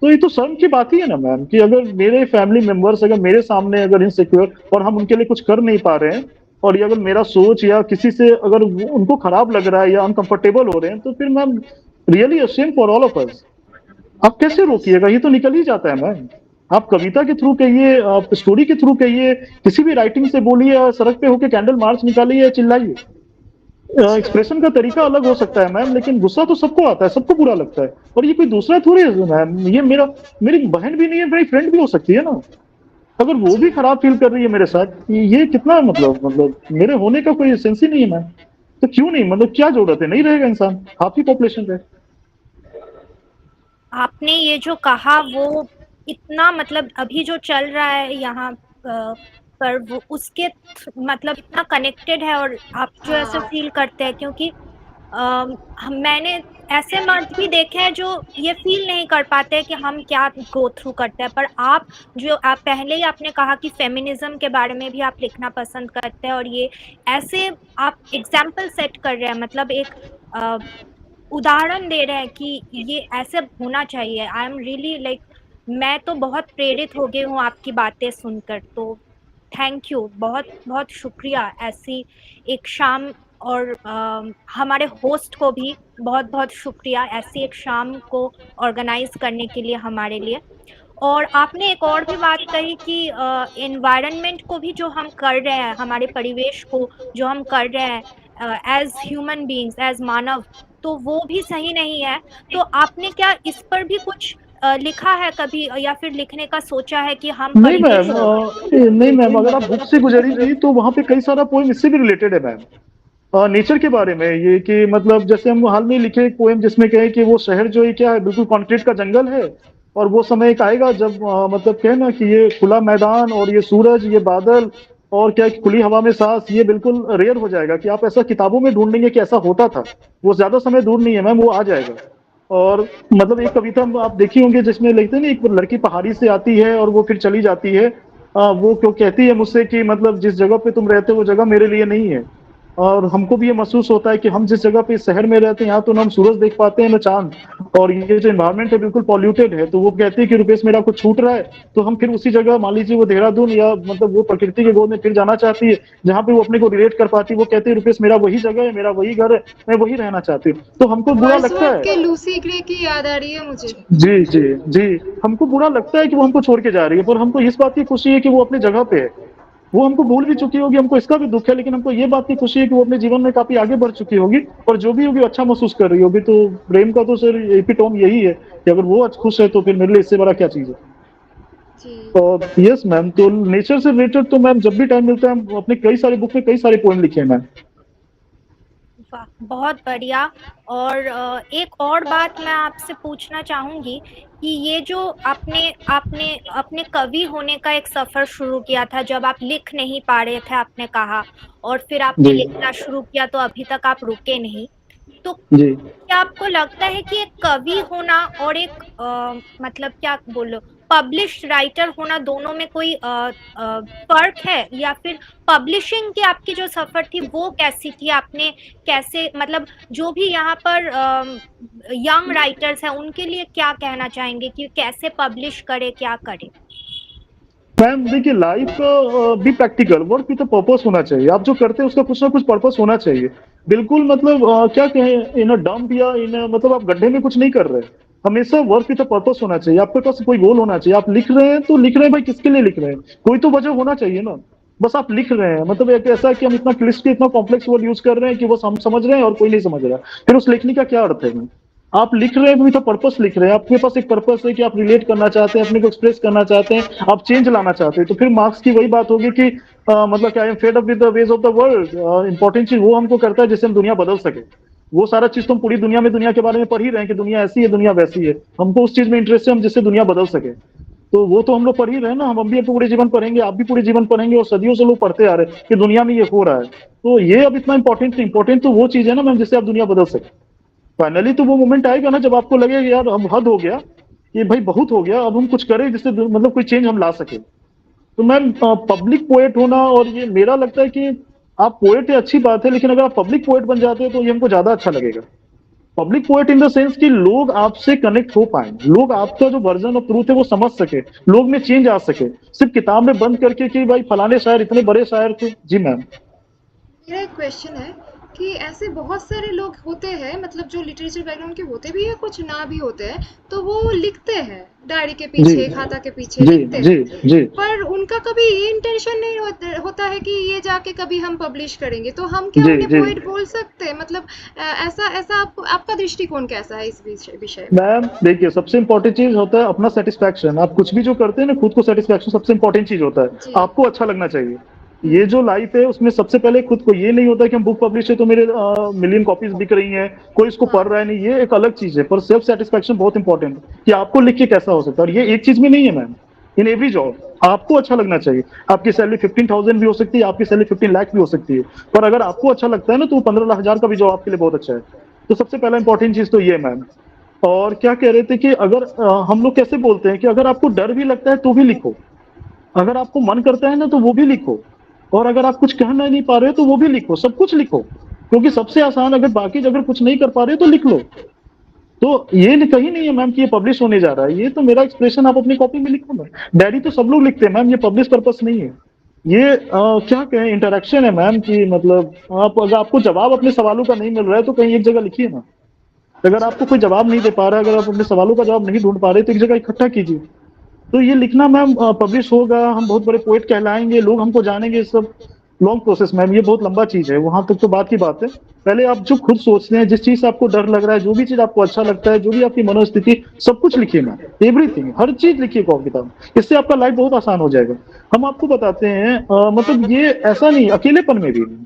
तो ये तो शर्म की बात ही है ना मैम, कि अगर मेरे फैमिली मेंबर्स अगर मेरे सामने अगर इनसिक्योर, और हम उनके लिए कुछ कर नहीं पा रहे हैं, और ये अगर मेरा सोच या किसी से अगर उनको खराब लग रहा है या अनकंफर्टेबल हो रहे हैं, तो फिर ma'am really ashamed for all of us. आप कैसे रोकिएगा? ये तो निकल ही जाता है मैम। आप कविता के थ्रू कहिए, आप स्टोरी के थ्रू कहिए, किसी भी राइटिंग से बोलिए, सड़क पे होके कैंडल मार्च निकालिए, चिल्लाइए। एक्सप्रेशन का तरीका अलग हो सकता है मैम, लेकिन गुस्सा तो सबको आता है, सबको बुरा लगता है। और ये कोई दूसरा थोड़ी है मैम, ये मेरी बहन भी नहीं है, मेरी फ्रेंड भी हो सकती है ना। अगर वो भी खराब फील कर रही है मेरे साथ, ये कितना मतलब मेरे होने का कोई सेंस ही नहीं है मैम। तो क्यों नहीं, मतलब क्या जरूरत है, नहीं रहेगा इंसान, हाफ ही पॉपुलेशन रहे। आपने ये जो कहा वो इतना, मतलब अभी जो चल रहा है यहाँ पर, वो उसके मतलब इतना कनेक्टेड है, और आप जो ऐसे फील करते हैं, क्योंकि मैंने ऐसे मर्द भी देखे हैं जो ये फील नहीं कर पाते कि हम क्या गो थ्रू करते हैं। पर आप पहले ही आपने कहा कि फेमिनिज्म के बारे में भी आप लिखना पसंद करते हैं, और ये ऐसे आप एग्जाम्पल सेट कर रहे हैं, मतलब एक उदाहरण दे रहे हैं कि ये ऐसे होना चाहिए। आई एम रियली लाइक, मैं तो बहुत प्रेरित हो गई हूँ आपकी बातें सुनकर। तो थैंक यू, बहुत बहुत शुक्रिया ऐसी एक शाम, और हमारे होस्ट को भी बहुत बहुत शुक्रिया ऐसी एक शाम को ऑर्गेनाइज करने के लिए हमारे लिए। और आपने एक और भी बात कही कि एनवायरनमेंट को भी जो हम कर रहे हैं, हमारे परिवेश को जो हम कर रहे हैं एज ह्यूमन बीइंग्स, एज मानव, तो वो भी सही नहीं है। तो आपने क्या इस पर भी कुछ लिखा है कभी, या फिर लिखने का सोचा है कि हम नहीं परिवेश मैम, नहीं मैम, अगर आप बुक से गुजरेंगी तो वहां पे कई सारा पोएम इससे भी रिलेटेड है मैम, नेचर के बारे में। ये कि मतलब जैसे हम हाल में लिखे एक पोएम जिसमें कहे कि वो शहर जो है क्या है, बिल्कुल कंक्रीट का जंगल है, और वो समय एक आएगा जब मतलब कहे ना कि ये खुला मैदान और ये सूरज, ये बादल, और क्या कि खुली हवा में सांस, ये बिल्कुल रेयर हो जाएगा, कि आप ऐसा किताबों में ढूंढेंगे कि ऐसा होता था। वो ज्यादा समय दूर नहीं है मैम, वो आ जाएगा। और मतलब एक कविता आप देखी होंगे जिसमें लिखते हैं ना, एक लड़की पहाड़ी से आती है और वो फिर चली जाती है, वो क्यों कहती है मुझसे कि मतलब जिस जगह पे तुम रहते हो वो जगह मेरे लिए नहीं है। और हमको भी ये महसूस होता है कि हम जिस जगह पे इस शहर में रहते हैं यहाँ तो ना हम सूरज देख पाते हैं ना चांद, और ये जो एनवायरनमेंट है बिल्कुल पॉल्यूटेड है। तो वो कहती है कि रुपेश मेरा कुछ छूट रहा है, तो हम फिर उसी जगह, मान लीजिए वो देहरादून या मतलब वो प्रकृति के गोद में फिर जाना चाहती है जहाँ पे वो अपने को रिलेट कर पाती है। वो कहती है रुपेश मेरा वही जगह है, मेरा वही घर है, मैं वही रहना चाहती हूँ। तो हमको बुरा लगता वर्ड्सवर्थ है। के लूसी ग्रे की याद आ रही है मुझे। जी जी जी, हमको बुरा लगता है कि वो हमको छोड़ के जा रही है, पर हमको इस बात की खुशी है कि वो अपनी जगह पे है। वो हमको भूल भी चुकी होगी, हमको इसका भी दुख है, लेकिन हमको ये बात की खुशी है कि वो अपने जीवन में काफी आगे बढ़ चुकी होगी, और जो भी होगी अच्छा महसूस कर रही होगी। तो प्रेम का तो सर एपिटोम यही है कि अगर वो आज खुश है तो फिर मेरे लिए इससे बड़ा क्या चीज है। जी। और यस मैम, तो नेचर से रिलेटेड तो मैम जब भी टाइम मिलता है हम अपने कई सारी बुक में कई सारे पोएम लिखे हैं मैम। वाह, बहुत बढ़िया। और एक और बात मैं आपसे पूछना चाहूंगी कि ये जो आपने आपने अपने कवि होने का एक सफर शुरू किया था, जब आप लिख नहीं पा रहे थे आपने कहा, और फिर आपने जी लिखना शुरू किया तो अभी तक आप रुके नहीं। तो जी क्या आपको लगता है कि एक कवि होना और एक मतलब क्या बोलो पब्लिश्ड राइटर होना, दोनों में कोई फर्क है, या फिर पब्लिशिंग की आपकी जो सफर थी वो कैसी थी, आपने कैसे मतलब जो भी यहाँ पर यंग राइटर्स हैं उनके लिए क्या कहना चाहेंगे कि कैसे पब्लिश करे, क्या करे? मैम देखिए, लाइफ भी प्रैक्टिकल वर्क विद पर्पस होना चाहिए। आप जो करते हैं उसका कुछ ना कुछ पर्पस होना चाहिए। बिल्कुल मतलब क्या कहें, इन अ डंप या इन मतलब आप गड्ढे में कुछ नहीं कर रहे। हमेशा वर्क विद पर्पस होना चाहिए, आपके पास कोई गोल होना चाहिए। आप लिख रहे हैं तो लिख रहे हैं भाई, किसके लिए लिख रहे हैं, कोई तो वजह होना चाहिए ना। बस आप लिख रहे हैं मतलब एक ऐसा है कि हम इतना क्लिष्ट इतना कॉम्प्लेक्स वर्ड यूज कर रहे हैं कि बस हम समझ रहे हैं और कोई नहीं समझ रहा, फिर उस लिखने का क्या अर्थ है। आप लिख रहे हैं विद पर्पस लिख रहे हैं, आपके पास एक पर्पस है कि आप रिलेट करना चाहते हैं, अपने को एक्सप्रेस करना चाहते हैं, आप चेंज लाना चाहते हैं। तो फिर मार्क्स की वही बात होगी कि मतलब क्या, I am fed up with the ways of the world. Important चीज वो हमको करता है जिससे हम दुनिया बदल सके। वो सारा चीज तो हम पूरी दुनिया में दुनिया के बारे में पढ़ ही रहे हैं कि दुनिया ऐसी है, दुनिया वैसी है। हमको उस चीज में इंटरेस्ट है हम जिससे दुनिया बदल सके। तो वो तो हम लोग पढ़ ही रहे हैं ना, हम भी पूरे जीवन पढ़ेंगे, आप भी पूरे जीवन पढ़ेंगे, और सदियों से लोग पढ़ते आ रहे हैं कि दुनिया में ये हो रहा है। तो ये अब इतना इंपॉर्टेंट तो वो चीज है ना मैम जिससे आप दुनिया बदल सके। फाइनली तो वो मोमेंट आएगा ना जब आपको लगे कि यार अब हद हो गया, कि भाई बहुत हो गया, अब हम कुछ करें जिससे मतलब कोई चेंज हम ला सके। तो मैम पब्लिक पोएट होना, और ये मेरा लगता है कि आप पोएट है अच्छी बात है, लेकिन अगर आप पब्लिक पोएट बन जाते हो तो ये हमको ज्यादा अच्छा लगेगा। Public poet in the sense कि लोग आपसे कनेक्ट हो पाए, लोग आपका जो वर्जन ऑफ ट्रूथ है वो समझ सके, लोग में चेंज आ सके, सिर्फ किताब में बंद करके कि भाई फलाने शायर इतने बड़े शायर थे। जी मैम। मेरा एक क्वेश्चन है कि ऐसे बहुत सारे लोग होते हैं, मतलब जो लिटरेचर बैकग्राउंड के होते भी है, कुछ ना भी होते हैं, तो वो लिखते हैं डायरी के जी पीछे, खाता के पीछे जी लिखते जी हैं, जी पर उनका कभी ये इंटेंशन नहीं होता है कि ये जाके कभी हम पब्लिश करेंगे। तो हम क्या जी उन्हें जी पोएट बोल सकते हैं? मतलब ऐसा ऐसा आपका दृष्टिकोण कैसा है इस विषय में? मैम देखिए, सबसे इंपॉर्टेंट चीज होता है अपना सेटिस्फैक्शन। आप कुछ भी जो करते हैं ना, खुद को सेटिस्फैक्शन सबसे इंपॉर्टेंट चीज होता है। जी। आपको अच्छा लगना चाहिए। ये जो लाइफ है उसमें सबसे पहले खुद को, ये नहीं होता कि हम बुक पब्लिश है तो मेरे मिलियन कॉपीज बिक रही हैं, कोई इसको पढ़ हाँ। रहा है नहीं, ये एक अलग चीज है। पर सेल्फ सेटिस्फैक्शन बहुत इंपॉर्टेंट है कि आपको लिख के कैसा हो सकता है। और ये एक चीज में नहीं है मैम, इन एवरी जॉब आपको अच्छा लगना चाहिए। आपकी सैलरी 15,000 भी हो सकती है, आपकी सैलरी 15 लाख भी हो सकती है, पर अगर आपको अच्छा लगता है ना तो 15,000 का भी जॉब आपके लिए बहुत अच्छा है। तो सबसे पहला इंपॉर्टेंट चीज तो ये है मैम। और क्या कह रहे थे कि अगर हम लोग कैसे बोलते हैं कि अगर आपको डर भी लगता है तो भी लिखो, अगर आपको मन करता है ना तो वो भी लिखो, और अगर आप कुछ कहना नहीं पा रहे हो तो वो भी लिखो, सब कुछ लिखो। क्योंकि सबसे आसान, अगर बाकी अगर कुछ नहीं कर पा रहे हो तो लिख लो। तो ये कहीं नहीं है मैम कि ये पब्लिश होने जा रहा है, ये तो मेरा एक्सप्रेशन, आप अपनी कॉपी में लिखो ना। डायरी तो सब लोग लिखते हैं मैम, ये पब्लिश पर्पस नहीं है। ये क्या कहें, इंटरेक्शन है मैम की, मतलब आप अगर आपको जवाब अपने सवालों का नहीं मिल रहा है तो कहीं एक जगह लिखिए ना। अगर आपको कोई जवाब नहीं दे पा रहा है, अगर आप अपने सवालों का जवाब नहीं ढूंढ पा रहे तो एक जगह इकट्ठा कीजिए। तो ये लिखना मैम पब्लिश होगा, हम बहुत बड़े पोएट कहलाएंगे, लोग हमको जानेंगे, सब लॉन्ग प्रोसेस मैम, ये बहुत लंबा चीज है। वहां तक तो बात की बात है। पहले आप जो खुद सोचते हैं, जिस चीज से आपको डर लग रहा है, जो भी चीज आपको अच्छा लगता है, जो भी आपकी मनोस्थिति, सब कुछ लिखिए मैम, एवरीथिंग, हर चीज लिखिए कॉपी किताब। इससे आपका लाइफ बहुत आसान हो जाएगा। हम आपको बताते हैं मतलब ये ऐसा नहीं, अकेलेपन में भी नहीं।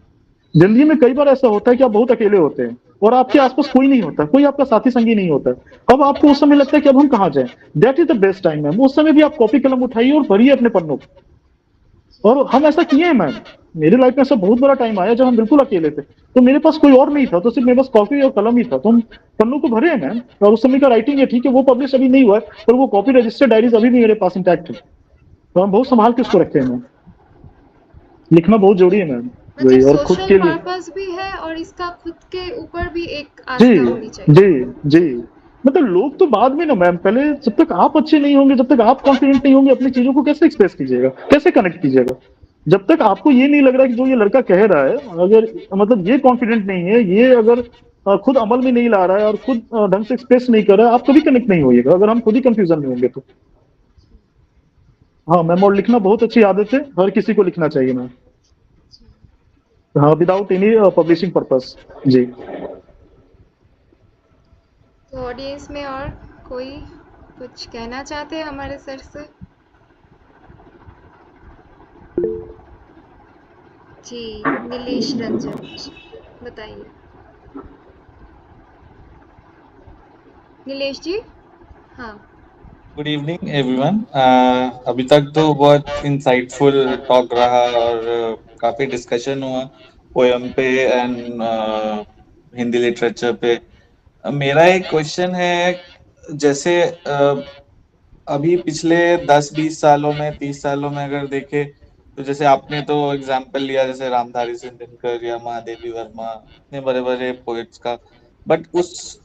जिंदगी में कई बार ऐसा होता है कि आप बहुत अकेले होते हैं और आपके आसपास कोई नहीं होता, कोई आपका साथी संगी नहीं होता। अब आपको उस समय लगता है कि अब हम कहाँ जाएं। That is the best time ma'am. उस समय भी आप कॉपी कलम उठाइए और पढ़िए अपने पन्नों को। और हम ऐसा किए हैं मैम, मेरी लाइफ में ऐसा बहुत बड़ा टाइम आया जब हम बिल्कुल अकेले थे, तो मेरे पास कोई और नहीं था, तो सिर्फ मेरे पास कॉपी और कलम ही था, तो हम पन्नों को भरे हैं मैम। और उस समय का राइटिंग है, ठीक है, वो पब्लिश अभी नहीं हुआ है, पर वो कॉपी रजिस्टर्ड डायरीज अभी भी मेरे पास इंटैक्ट है। तो हम बहुत संभाल के उसको रखे हैं मैम। लिखना बहुत जरूरी है मैम। मतलब वही, और खुद सोशल के लिए। पर्पस भी है और इसका खुद के ऊपर भी एक जी आस्था होनी चाहिए। जी जी। मतलब लोग तो बाद में ना मैम, पहले जब तक आप अच्छे नहीं होंगे, जब तक आप कॉन्फिडेंट नहीं होंगे, अपनी चीजों को कैसे एक्सप्रेस कीजिएगा, कैसे कनेक्ट कीजिएगा? जब तक आपको ये नहीं लग रहा कि जो ये लड़का कह रहा है, अगर मतलब ये कॉन्फिडेंट नहीं है, ये अगर खुद अमल में नहीं ला रहा है और खुद ढंग से एक्सप्रेस नहीं कर रहा है, आप कभी कनेक्ट नहीं होइएगा, अगर हम खुद ही कंफ्यूजन में होंगे तो। हाँ मैम, और लिखना बहुत अच्छी आदत है, हर किसी को लिखना चाहिए मैम। हाँ, विदाउट एनी पब्लिशिंग पर्पस। जी। तो ऑडियंस में और कोई कुछ कहना चाहते हैं हमारे सर से? जी, नीलेश रंजन बताइए। नीलेश जी। हाँ। Good evening everyone. अभी तक तो बहुत इंसाइटफुल टॉक रहा और काफी डिस्कशन हुआ पोयम पे एंड हिंदी लिटरेचर पे। मेरा एक क्वेश्चन है, जैसे अभी पिछले 10-20 सालों में, 30 सालों में अगर देखे तो जैसे आपने तो एग्जाम्पल लिया जैसे रामधारी सिंह दिनकर या महादेवी वर्मा, इतने बड़े बड़े पोएट्स का, बट उस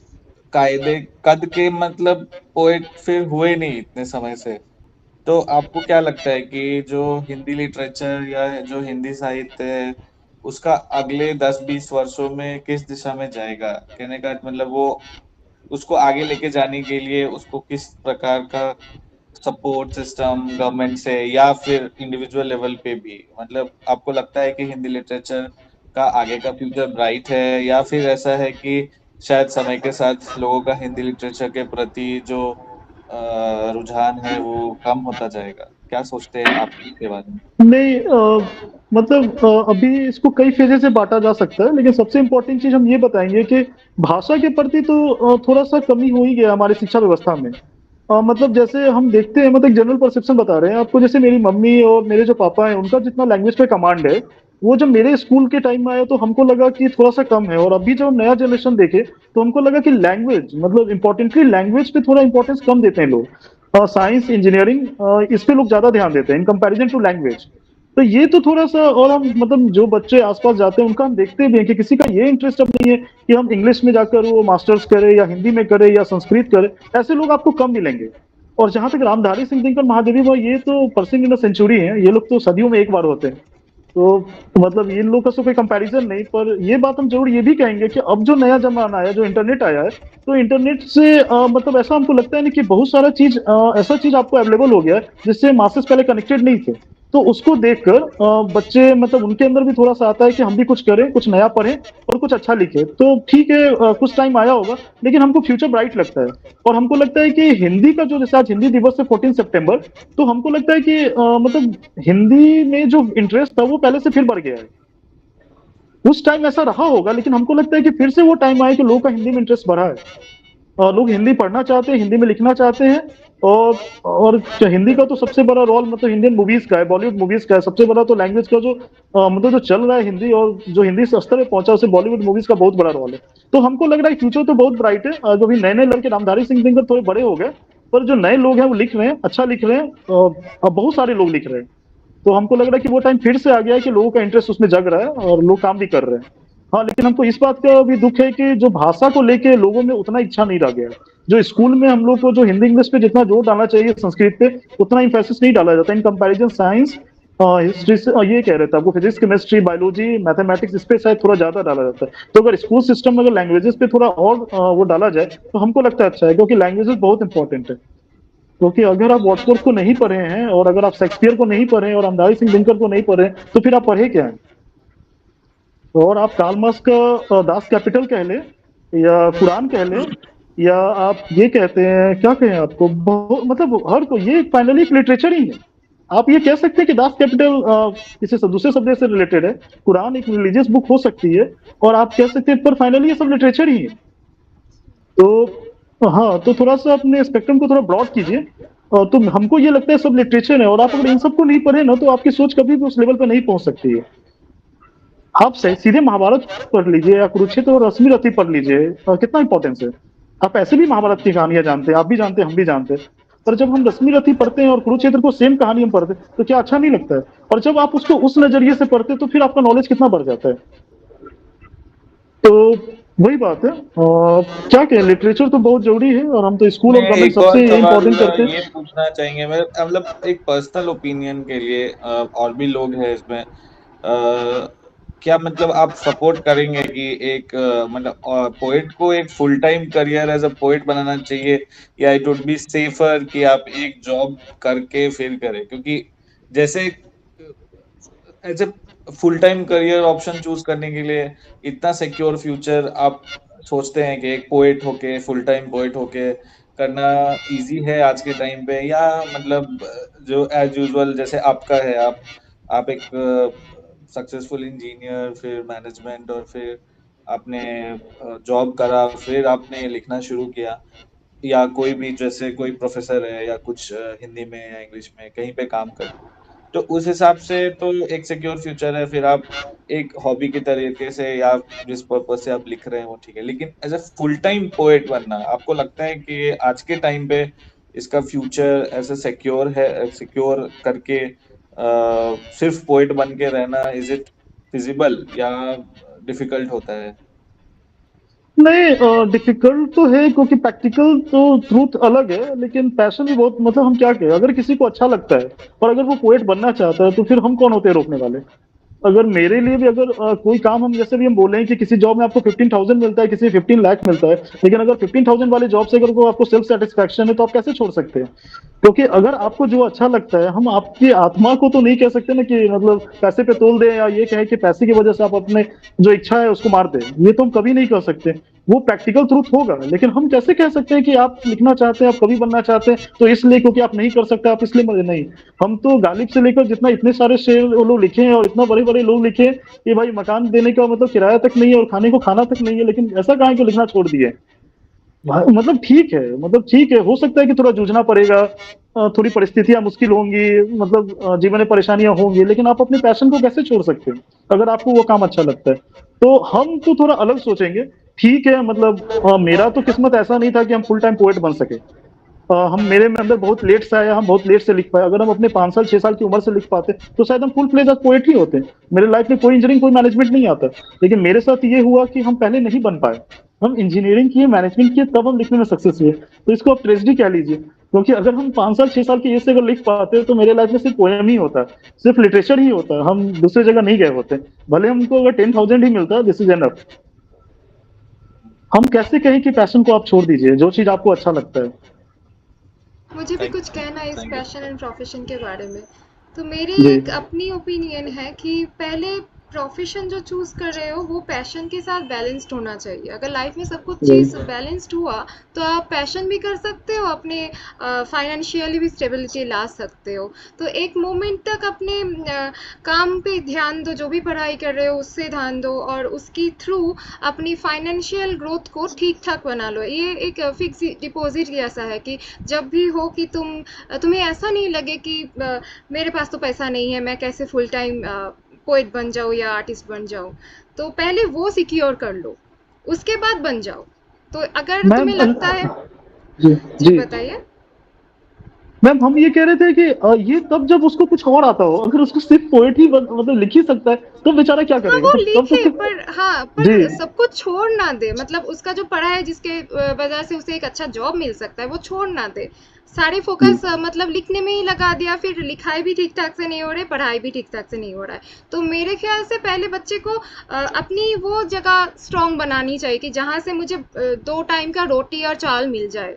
कायदे कद के मतलब पोएट फिर हुए नहीं इतने समय से। तो आपको क्या लगता है कि जो हिंदी लिटरेचर या जो हिंदी साहित्य है उसका अगले 10-20 वर्षों में किस दिशा में जाएगा? कहने का मतलब वो उसको आगे लेके जाने के लिए उसको किस प्रकार का सपोर्ट सिस्टम गवर्नमेंट से या फिर इंडिविजुअल लेवल पे भी, मतलब आपको लगता है कि हिंदी लिटरेचर का आगे का फ्यूचर ब्राइट है या फिर ऐसा है कि शायद समय के साथ लोगों का हिंदी लिटरेचर के प्रति जो रुझान है वो कम होता जाएगा? क्या सोचते हैं आप इसके बारे में? नहीं, मतलब अभी इसको कई फेजेस से बांटा जा सकता है, लेकिन सबसे इम्पोर्टेंट चीज हम ये बताएंगे कि भाषा के प्रति तो थोड़ा सा कमी हो ही गया हमारी शिक्षा व्यवस्था में। मतलब जैसे हम देखते हैं, मतलब जनरल परसेप्शन बता रहे हैं आपको, जैसे मेरी मम्मी और मेरे जो पापा हैं उनका जितना लैंग्वेज पे कमांड है, वो जब मेरे स्कूल के टाइम में आया तो हमको लगा कि थोड़ा सा कम है, और अभी जब नया जनरेशन देखे तो हमको लगा कि लैंग्वेज, मतलब इंपॉर्टेंटली लैंग्वेज पे थोड़ा इंपॉर्टेंस कम देते हैं लोग। साइंस इंजीनियरिंग इस पे लोग ज्यादा ध्यान देते हैं इन कंपैरिजन टू लैंग्वेज। तो ये तो थोड़ा सा, और हम मतलब जो बच्चे आसपास जाते हैं उनका हम देखते भी हैं कि किसी का ये इंटरेस्ट अब नहीं है कि हम इंग्लिश में जाकर वो मास्टर्स करें या हिंदी में करें या संस्कृत करें, ऐसे लोग आपको कम मिलेंगे। और जहां तक रामधारी सिंह दिनकर महादेवी भाई, ये तो पर्सन इन सेंचुरी है, ये लोग तो सदियों में एक बार होते हैं। तो मतलब इन लोग का तो कोई कंपैरिजन नहीं, पर ये बात हम जरूर ये भी कहेंगे कि अब जो नया जमाना आया, जो इंटरनेट आया है, तो इंटरनेट से मतलब ऐसा हमको लगता है ना कि बहुत सारा चीज, ऐसा चीज आपको अवेलेबल हो गया है जिससे मासेस पहले कनेक्टेड नहीं थे। तो उसको देखकर बच्चे, मतलब उनके अंदर भी थोड़ा सा आता है कि हम भी कुछ करें, कुछ नया पढ़ें और कुछ अच्छा लिखें। तो ठीक है, कुछ टाइम आया होगा, लेकिन हमको फ्यूचर ब्राइट लगता है। और हमको लगता है कि हिंदी का जो, जैसे आज हिंदी दिवस है 14 सितंबर, तो हमको लगता है कि मतलब हिंदी में जो इंटरेस्ट था वो पहले से फिर बढ़ गया है। उस टाइम ऐसा रहा होगा, लेकिन हमको लगता है कि फिर से वो टाइम आए कि लोगों का हिंदी में इंटरेस्ट बढ़ा है, और लोग हिंदी पढ़ना चाहते हैं, हिंदी में लिखना चाहते हैं। और हिंदी का तो सबसे बड़ा रोल मतलब इंडियन मूवीज का है, बॉलीवुड मूवीज का है। सबसे बड़ा तो लैंग्वेज का जो मतलब जो चल रहा है हिंदी, और जो हिंदी इस स्तर पे पहुंचा, उसे बॉलीवुड मूवीज का बहुत बड़ा रोल है। तो हमको लग रहा है फ्यूचर तो बहुत ब्राइट है। जो भी नए नए लड़के, रामधारी सिंह दिनकर थोड़े बड़े हो गए, पर जो नए लोग हैं वो लिख रहे हैं, अच्छा लिख रहे हैं, अब बहुत सारे लोग लिख रहे हैं। तो हमको लग रहा है कि वो टाइम फिर से आ गया है कि लोगों का इंटरेस्ट उसमें जग रहा है और लोग काम भी कर रहे हैं। हाँ, लेकिन हमको इस बात का भी दुख है कि जो भाषा को लेके लोगों में उतना इच्छा नहीं रह गया है। जो स्कूल में हम लोग को जो हिंदी इंग्लिश पे जितना जोर डालना चाहिए संस्कृत पे, उतना इंफेसिस नहीं डाला जाता। इन कंपैरिजन साइंस, हिस्ट्री से, ये कह रहे थे आपको, फिजिक्स केमिस्ट्री बायोलॉजी मैथमेटिक्स, इस पे शायद थोड़ा ज्यादा डाला जाता है। तो अगर स्कूल सिस्टम में अगर लैंग्वेजेस पे थोड़ा और वो डाला जाए तो हमको लगता है अच्छा है, क्योंकि लैंग्वेजेस बहुत इंपॉर्टेंट है। क्योंकि अगर आप वॉटसवर्थ को नहीं पढ़े हैं, और अगर आप शेक्सपियर को नहीं पढ़े और रामधारी सिंह दिनकर को नहीं पढ़े, तो फिर आप पढ़े क्या है? और आप कार्ल मार्क्स का दास कैपिटल कह ले, या कुरान कह ले, या आप ये कहते हैं, क्या कहें आपको, मतलब हर को ये फाइनली एक लिटरेचर ही है। आप ये कह सकते हैं कि दास कैपिटल किसी दूसरे सब्जेक्ट से रिलेटेड है, कुरान एक रिलीजियस बुक हो सकती है, और आप कह सकते हैं, पर फाइनली ये सब लिटरेचर ही है। तो हाँ, तो थोड़ा सा अपने स्पेक्ट्रम को थोड़ा ब्रॉड कीजिए। तो हमको ये लगता है सब लिटरेचर है, और आप अगर इन सबको नहीं पढ़े ना, तो आपकी सोच कभी भी उस लेवल पर नहीं पहुंच सकती है। आप सीधे महाभारत पढ़ लीजिए या कुरुक्षेत्र और रश्मि रथी पढ़ लीजिए, कितना इंपॉर्टेंस है। आप ऐसे भी महाभारत की कहानियां जानते हैं, आप भी जानते हैं, हम भी जानते हैं। पर जब हम रश्मि रथी पढ़ते हैं और कुरुक्षेत्र को सेम कहानी हम पढ़ते हैं तो क्या अच्छा नहीं लगता है? और जब आप उसको उस नजरिए से पढ़ते हैं तो फिर आपका नॉलेज कितना बढ़ जाता है। तो वही बात है, क्या कहें, लिटरेचर तो बहुत जरूरी है और हम तो स्कूल और मैं गवर्नमेंट एक और सबसे सवाल इम्पोर्टेंट करते हैं। ये पूछना चाहेंगे, मतलब एक पर्सनल ओपिनियन के लिए, और भी लोग हैं इसमें, क्या मतलब आप सपोर्ट करेंगे कि एक मतलब पोएट को एक full time career as a poet बनाना चाहिए, या इट वुड बी सेफर कि आप एक जॉब करके फिर करें? क्योंकि जैसे as a full time career option choose करने के लिए इतना सिक्योर फ्यूचर आप सोचते हैं कि एक पोएट होके, फुल टाइम पोएट होके करना इजी है आज के टाइम पे, या मतलब जो एज यूजुअल जैसे आपका है, आप एक सक्सेसफुल इंजीनियर, फिर मैनेजमेंट, और फिर आपने जॉब करा, फिर आपने लिखना शुरू किया, या कोई भी जैसे कोई प्रोफेसर है या कुछ हिंदी में या इंग्लिश में कहीं पे काम करते हैं, तो उस हिसाब से तो एक सिक्योर फ्यूचर है, फिर आप एक हॉबी के तरीके से या जिस पर्पज से आप लिख रहे हैं वो ठीक है, लेकिन as a full time poet बनना, आपको लगता है कि आज के टाइम पे इसका फ्यूचर ऐसे सिक्योर है, सिक्योर करके सिर्फ पोएट बन के रहना, इज इट फिजिबल या डिफिकल्ट होता है? नहीं, डिफिकल्ट तो है क्योंकि प्रैक्टिकल तो ट्रूथ अलग है, लेकिन पैशन भी बहुत, मतलब हम क्या कहें, अगर किसी को अच्छा लगता है और अगर वो पोएट बनना चाहता है तो फिर हम कौन होते हैं रोकने वाले। अगर मेरे लिए भी अगर कोई काम, हम जैसे भी हम बोले हैं कि किसी जॉब में आपको 15,000 मिलता है, किसी 15 लाख मिलता है, लेकिन अगर 15,000 वाले जॉब से अगर को आपको सेल्फ सेटिस्फैक्शन है तो आप कैसे छोड़ सकते हैं? क्योंकि अगर आपको जो अच्छा लगता है, हम आपकी आत्मा को तो नहीं कह सकते ना कि मतलब पैसे पे तोल दें, या ये कहें कि पैसे की वजह से आप अपने जो इच्छा है उसको मार दें, ये तो हम कभी नहीं कर सकते। वो प्रैक्टिकल ट्रूथ होगा, लेकिन हम कैसे कह सकते हैं कि आप लिखना चाहते हैं, आप कवि बनना चाहते हैं तो इसलिए क्योंकि आप नहीं कर सकते आप इसलिए नहीं। हम तो गालिब से लेकर जितना इतने सारे शेर वो लोग लिखे हैं और इतना बड़े बड़े लोग लिखे हैं कि भाई मकान देने का मतलब किराया तक नहीं है और खाने को खाना तक नहीं है, लेकिन ऐसा कहाँ है कि लिखना छोड़ दिए। मतलब ठीक है, मतलब ठीक है, हो सकता है कि थोड़ा जूझना पड़ेगा, थोड़ी परिस्थितियां मुश्किल होंगी, मतलब जीवन में परेशानियां होंगी, लेकिन आप अपने पैशन को कैसे छोड़ सकते हैं अगर आपको वो काम अच्छा लगता है? तो हम तो थोड़ा अलग सोचेंगे। ठीक है, मतलब मेरा तो किस्मत ऐसा नहीं था कि हम फुल टाइम पोएट बन सके। हम, मेरे में अंदर बहुत लेट से आया, हम बहुत लेट से लिख पाए। अगर हम अपने 5 साल 6 साल की उम्र से लिख पाते तो शायद हम फुल फ्लेज पोएट ही होते। मेरे लाइफ में कोई इंजीनियरिंग कोई मैनेजमेंट नहीं आता, लेकिन मेरे साथ ये हुआ कि हम पहले नहीं बन पाए। हम इंजीनियरिंग किए, मैनेजमेंट किए, तब हम लिखने में सक्सेस हुए। तो इसको आप ट्रेजेडी कह लीजिए, क्योंकि अगर हम 5 साल 6 साल की एज से अगर लिख पाते तो मेरे लाइफ में सिर्फ पोएम ही होता, सिर्फ लिटरेचर ही होता, हम दूसरी जगह नहीं गए होते। भले हमको अगर 10,000 ही मिलता, दिस इज एनफ। हम कैसे कहें कि पैशन को आप छोड़ दीजिए, जो चीज आपको अच्छा लगता है। मुझे भी Thank कुछ कहना है इस thank you. Passion and profession के बारे में। तो मेरी जी एक अपनी ओपिनियन है कि पहले प्रोफेशन जो चूज कर रहे हो वो पैशन के साथ बैलेंस्ड होना चाहिए। अगर लाइफ में सब कुछ जी चीज़ बैलेंस्ड हुआ तो आप पैशन भी कर सकते हो, अपने फाइनेंशियली भी स्टेबिलिटी ला सकते हो। तो एक मोमेंट तक अपने काम पे ध्यान दो, जो भी पढ़ाई कर रहे हो उससे ध्यान दो, और उसकी थ्रू अपनी फाइनेंशियल ग्रोथ को ठीक ठाक बना लो। ये एक फिक्स डिपॉजिट जैसा है कि जब भी हो कि तुम्हें ऐसा नहीं लगे कि मेरे पास तो पैसा नहीं है, मैं कैसे फुल टाइम पोएट बन जाऊँ या आर्टिस्ट बन जाऊँ। तो पहले वो सिक्योर कर लो, उसके बाद बन जाओ। तो अगर मैम, तुम्हें लगता है, जी जी जी बताइए। मैम, हम ये कह रहे थे कि ये तब जब उसको कुछ और आता हो, अगर उसको सिर्फ पोएट ही मतलब लिख ही सकता है तो बेचारा क्या हाँ करेगा? वो तब तो लिखे, सिर्फ, पर हाँ, जी पर सब कुछ छोड़ ना दे। मतलब उसका जो पढ़ा है जिसके वजह से उसे एक अच्छा जॉब मिल सकता है, वो छोड़ ना दे। सारे जी फोकस मतलब लिखने में ही लगा दिया, फिर लिखाई भी ठीक ठाक से नहीं हो रही, पढ़ाई भी ठीक ठाक से नहीं हो रहा है। तो मेरे ख्याल से पहले बच्चे को अपनी वो जगह स्ट्रांग बनानी चाहिए कि जहाँ से मुझे 2 टाइम का रोटी और चावल मिल जाए।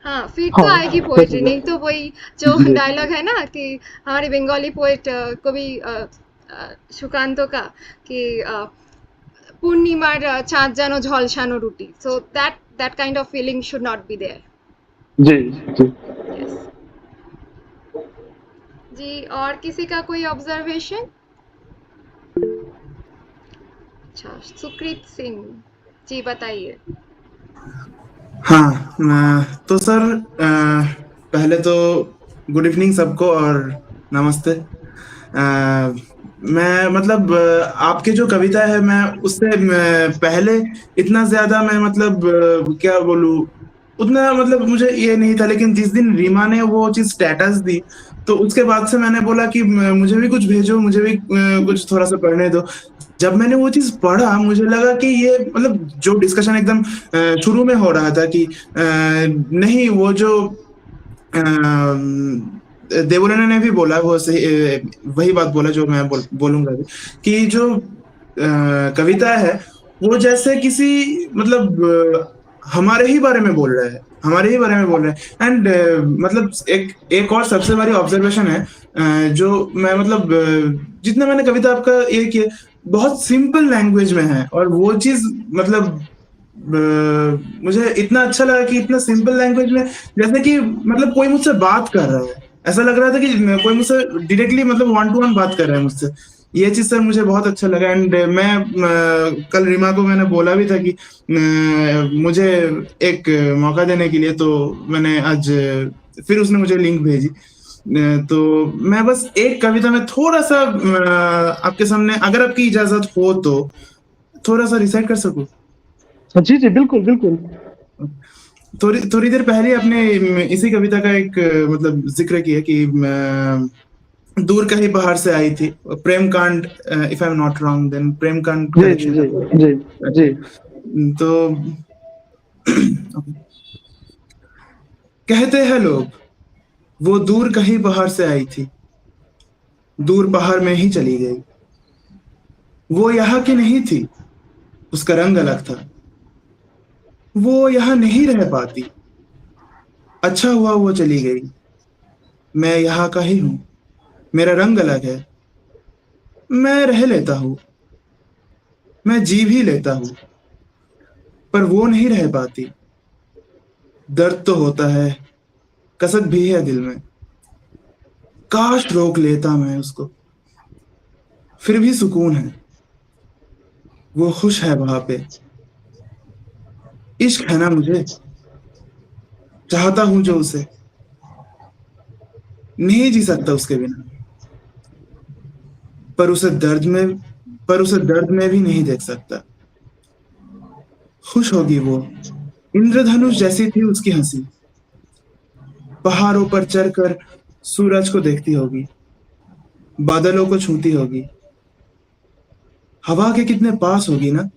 हाँ, फिर तो हाँ, आएगी सच पोएट्री, है। नहीं तो वही जो जी डायलॉग है ना कि हमारे बंगाली पोएट को भी সুকান্ত का कि পূর্ণিমার চাঁদ যেন ঝলসানো রুটি। So that kind of feeling should not be there. जी जी Yes. जी, और किसी का कोई ऑब्जर्वेशन? अच्छा, सुकृत सिंह जी बताइए। हाँ, तो सर, पहले तो गुड इवनिंग सबको और नमस्ते। मैं मतलब आपकी जो कविता है, मैं उससे पहले इतना ज्यादा मैं मतलब क्या बोलूँ, उतना मतलब मुझे ये नहीं था, लेकिन जिस दिन रीमा ने वो चीज़ स्टेटस दी, तो उसके बाद से मैंने बोला कि मुझे भी कुछ भेजो, मुझे भी कुछ थोड़ा-सा पढ़ने दो। जब मैंने वो चीज़ पढ़ा, मुझे लगा कि ये मतलब जो डिस्कशन एकदम शुरू में हो रहा था कि नहीं वो जो देवोलना ने भी बोला वो सही, वही बात बोला जो मैं बोलूँगा अभी, कि जो कविता है वो जैसे किसी मतलब हमारे ही बारे में बोल रहा है, हमारे ही बारे में बोल रहा है। एंड मतलब एक और सबसे बड़ी ऑब्जर्वेशन है, जो मैं मतलब जितना मैंने कविता आपका ये किया, बहुत सिंपल लैंग्वेज में है, और वो चीज़ मतलब मुझे इतना अच्छा लगा कि इतना सिंपल लैंग्वेज में, जैसे कि मतलब कोई मुझसे बात कर रहा है। ऐसा लग रहा था कि कोई मुझसे डायरेक्टली मतलब वन टू वन बात कर रहा है मुझसे। ये चीज़ सर मुझे बहुत अच्छा लगा। एंड मैं कल रीमा को मैंने बोला भी था कि मुझे एक मौका देने के लिए, तो मैंने आज फिर उसने मुझे लिंक भेजी। तो मैं बस एक कविता में थोड़ा-सा आपके सामने, अगर आपकी इजाज़त हो तो, थोड़ा-सा रिसाइट कर सकूँ? जी, जी, बिल्कुल, बिल्कुल। थोड़ी थोड़ी देर पहले आपने इसी कविता का एक मतलब ज़िक्र किया कि दूर कहीं पहाड़ से आई थी। प्रेम कांड, if I am not wrong then प्रेम कांड जी, जी, कलेक्शन जी, का। जी, जी। तो कहते हैं लोग, वो दूर कहीं पहाड़ से आई थी, दूर पहाड़ में ही चली गई। वो यहाँ की नहीं थी, उसका रंग अलग था। वो यहाँ नहीं रह पाती, अच्छा हुआ वो चली गई। मैं यहाँ का ही हूँ, मेरा रंग अलग है। मैं रह लेता हूँ, मैं जी भी लेता हूँ, पर वो नहीं रह पाती। दर्द तो होता है, कसक भी है दिल में। काश रोक लेता मैं उसको, फिर भी सुकून है। वो खुश है वहां पे। इश्क है ना मुझे, चाहता हूं जो उसे, नहीं जी सकता उसके बिना। पर उसे दर्द में पर उसे दर्द में भी नहीं देख सकता। खुश होगी वो, इंद्रधनुष जैसी थी उसकी हंसी। पहाड़ों पर चढ़कर सूरज को देखती होगी, बादलों को छूती होगी, हवा के कितने पास होगी ना।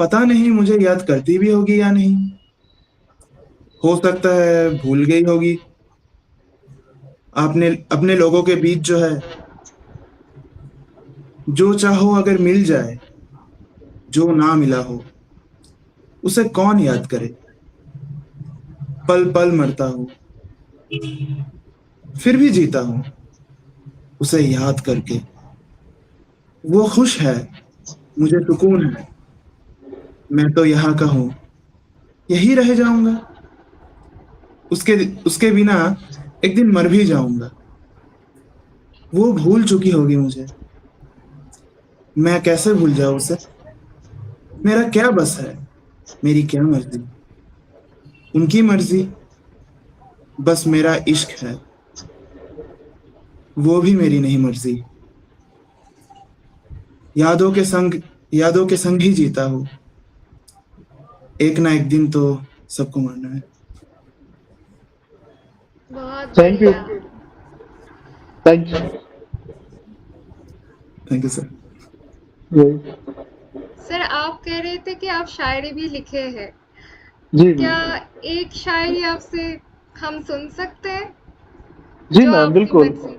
पता नहीं मुझे याद करती भी होगी या नहीं। हो सकता है भूल गई होगी। आपने अपने लोगों के बीच जो है, जो चाहो अगर मिल जाए, जो ना मिला हो उसे कौन याद करे। पल पल मरता हूँ, फिर भी जीता हूँ उसे याद करके। वो खुश है, मुझे सुकून है। मैं तो यहाँ का हूँ, यही रह जाऊंगा। उसके उसके बिना एक दिन मर भी जाऊंगा। वो भूल चुकी होगी मुझे, मैं कैसे भूल जाऊं उसे। मेरा क्या बस है, मेरी क्या मर्जी। उनकी मर्जी, बस मेरा इश्क है, वो भी मेरी नहीं मर्जी। यादों के संग ही जीता हूँ। एक ना एक दिन तो सबको मरना है। बहुत थैंक यू, बढ़िया। Thank you. Thank you sir. जी, सर आप कह रहे थे कि आप शायरी भी लिखे हैं, जी, क्या एक शायरी आपसे हम सुन सकते हैं जी जो मैम, आपकी बिल्कुल। मर्जी?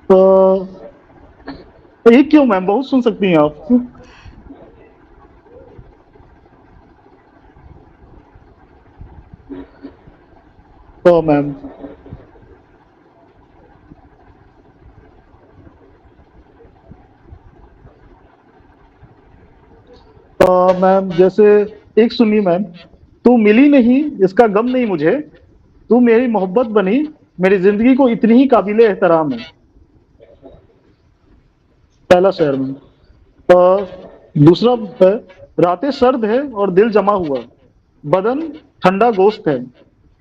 तो एक क्यों मैम, बहुत सुन सकती हैं आप। तो मैम, मैम जैसे एक सुनिए मैम। तू मिली नहीं इसका गम नहीं मुझे, तू मेरी मोहब्बत बनी, मेरी जिंदगी को इतनी ही काबिले एहतराम है। पहला शेर में। दूसरा है, रातें सर्द है और दिल जमा हुआ, बदन ठंडा गोश्त है,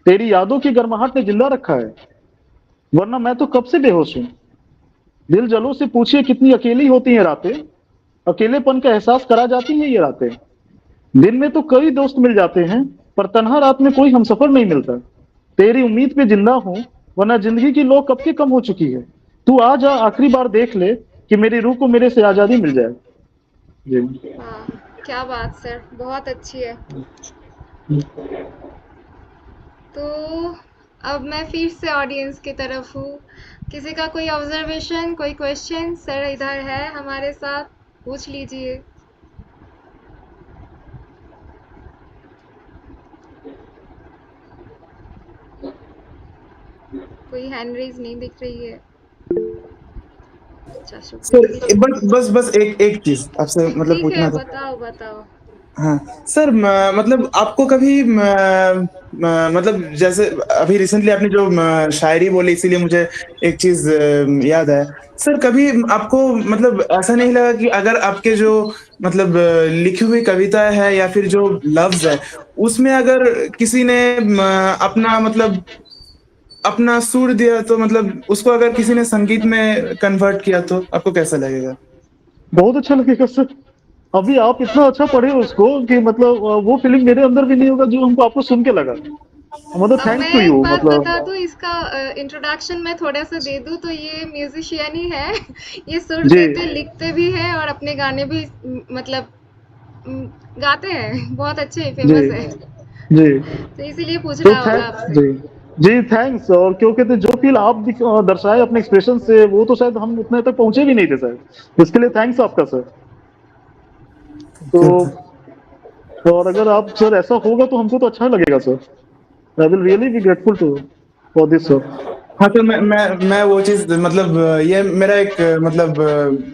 तेरी यादों की गर्माहट ने जिंदा रखा है, वरना मैं तो कब से बेहोश हूँ। दिल जलो से पूछिए कितनी अकेली होती हैं रातें, अकेलेपन का एहसास करा जाती हैं ये रातें। दिन में तो कई दोस्त मिल जाते हैं, पर तन्हा रात में कोई हमसफर नहीं मिलता। तेरी उम्मीद पे जिंदा हूँ, वरना जिंदगी की लो कब की कम हो चुकी है। तू आ जा, आखिरी बार देख ले कि मेरी रूह को मेरे से आजादी मिल जाए। जी। वाह, क्या बात सर, बहुत अच्छी है। तो अब मैं फिर से ऑडियंस की तरफ हूँ। किसी का कोई ऑब्जर्वेशन, कोई क्वेश्चन? सर इधर है हमारे साथ, पूछ लीजिए। कोई हैंड रेज नहीं दिख रही है। अच्छा, सर शुक्रिया। बस एक एक चीज आपसे मतलब ठीक है, पूछना था। बताओ बताओ। हाँ सर, मतलब आपको कभी मतलब जैसे अभी रिसेंटली आपने जो शायरी बोली, इसीलिए मुझे एक चीज याद है। सर कभी आपको मतलब ऐसा नहीं लगा कि अगर आपके जो मतलब लिखी हुई कविता है या फिर जो लफ्ज है, उसमें अगर किसी ने अपना मतलब अपना सुर दिया, तो मतलब उसको अगर किसी ने संगीत में कन्वर्ट किया, तो आपको कैसा लगेगा? बहुत अच्छा लगेगा सर। अभी आप इतना अच्छा पढ़े उसको कि मतलब वो फीलिंग मेरे अंदर भी नहीं होगा जो हमको आपको सुन के लगा। मतलब अब थैंक्स मैं टू एक यू बात बता मतलब। दूं, इसका इंट्रोडक्शन मैं थोड़ा सा दे दूं, तो ये म्यूजिशियन ही है। ये सुर जी देते लिखते भी है और अपने गाने भी मतलब म, गाते हैं, बहुत अच्छे, जी फेमस है। जी। तो इसीलिए पूछ तो रहा होगा आपसे। जी जी थैंक्स। और क्योंकि तो जो फील आप दर्शाए अपने एक्सप्रेशन से, वो तो शायद हम उतने तक पहुंचे भी नहीं थे सर। इसके लिए थैंक्स आपका सर। तो और अगर आप सर ऐसा होगा तो हमको तो अच्छा लगेगा sir. I will really be grateful to for this sir. हाँ तो मैं वो चीज मतलब ये मेरा एक मतलब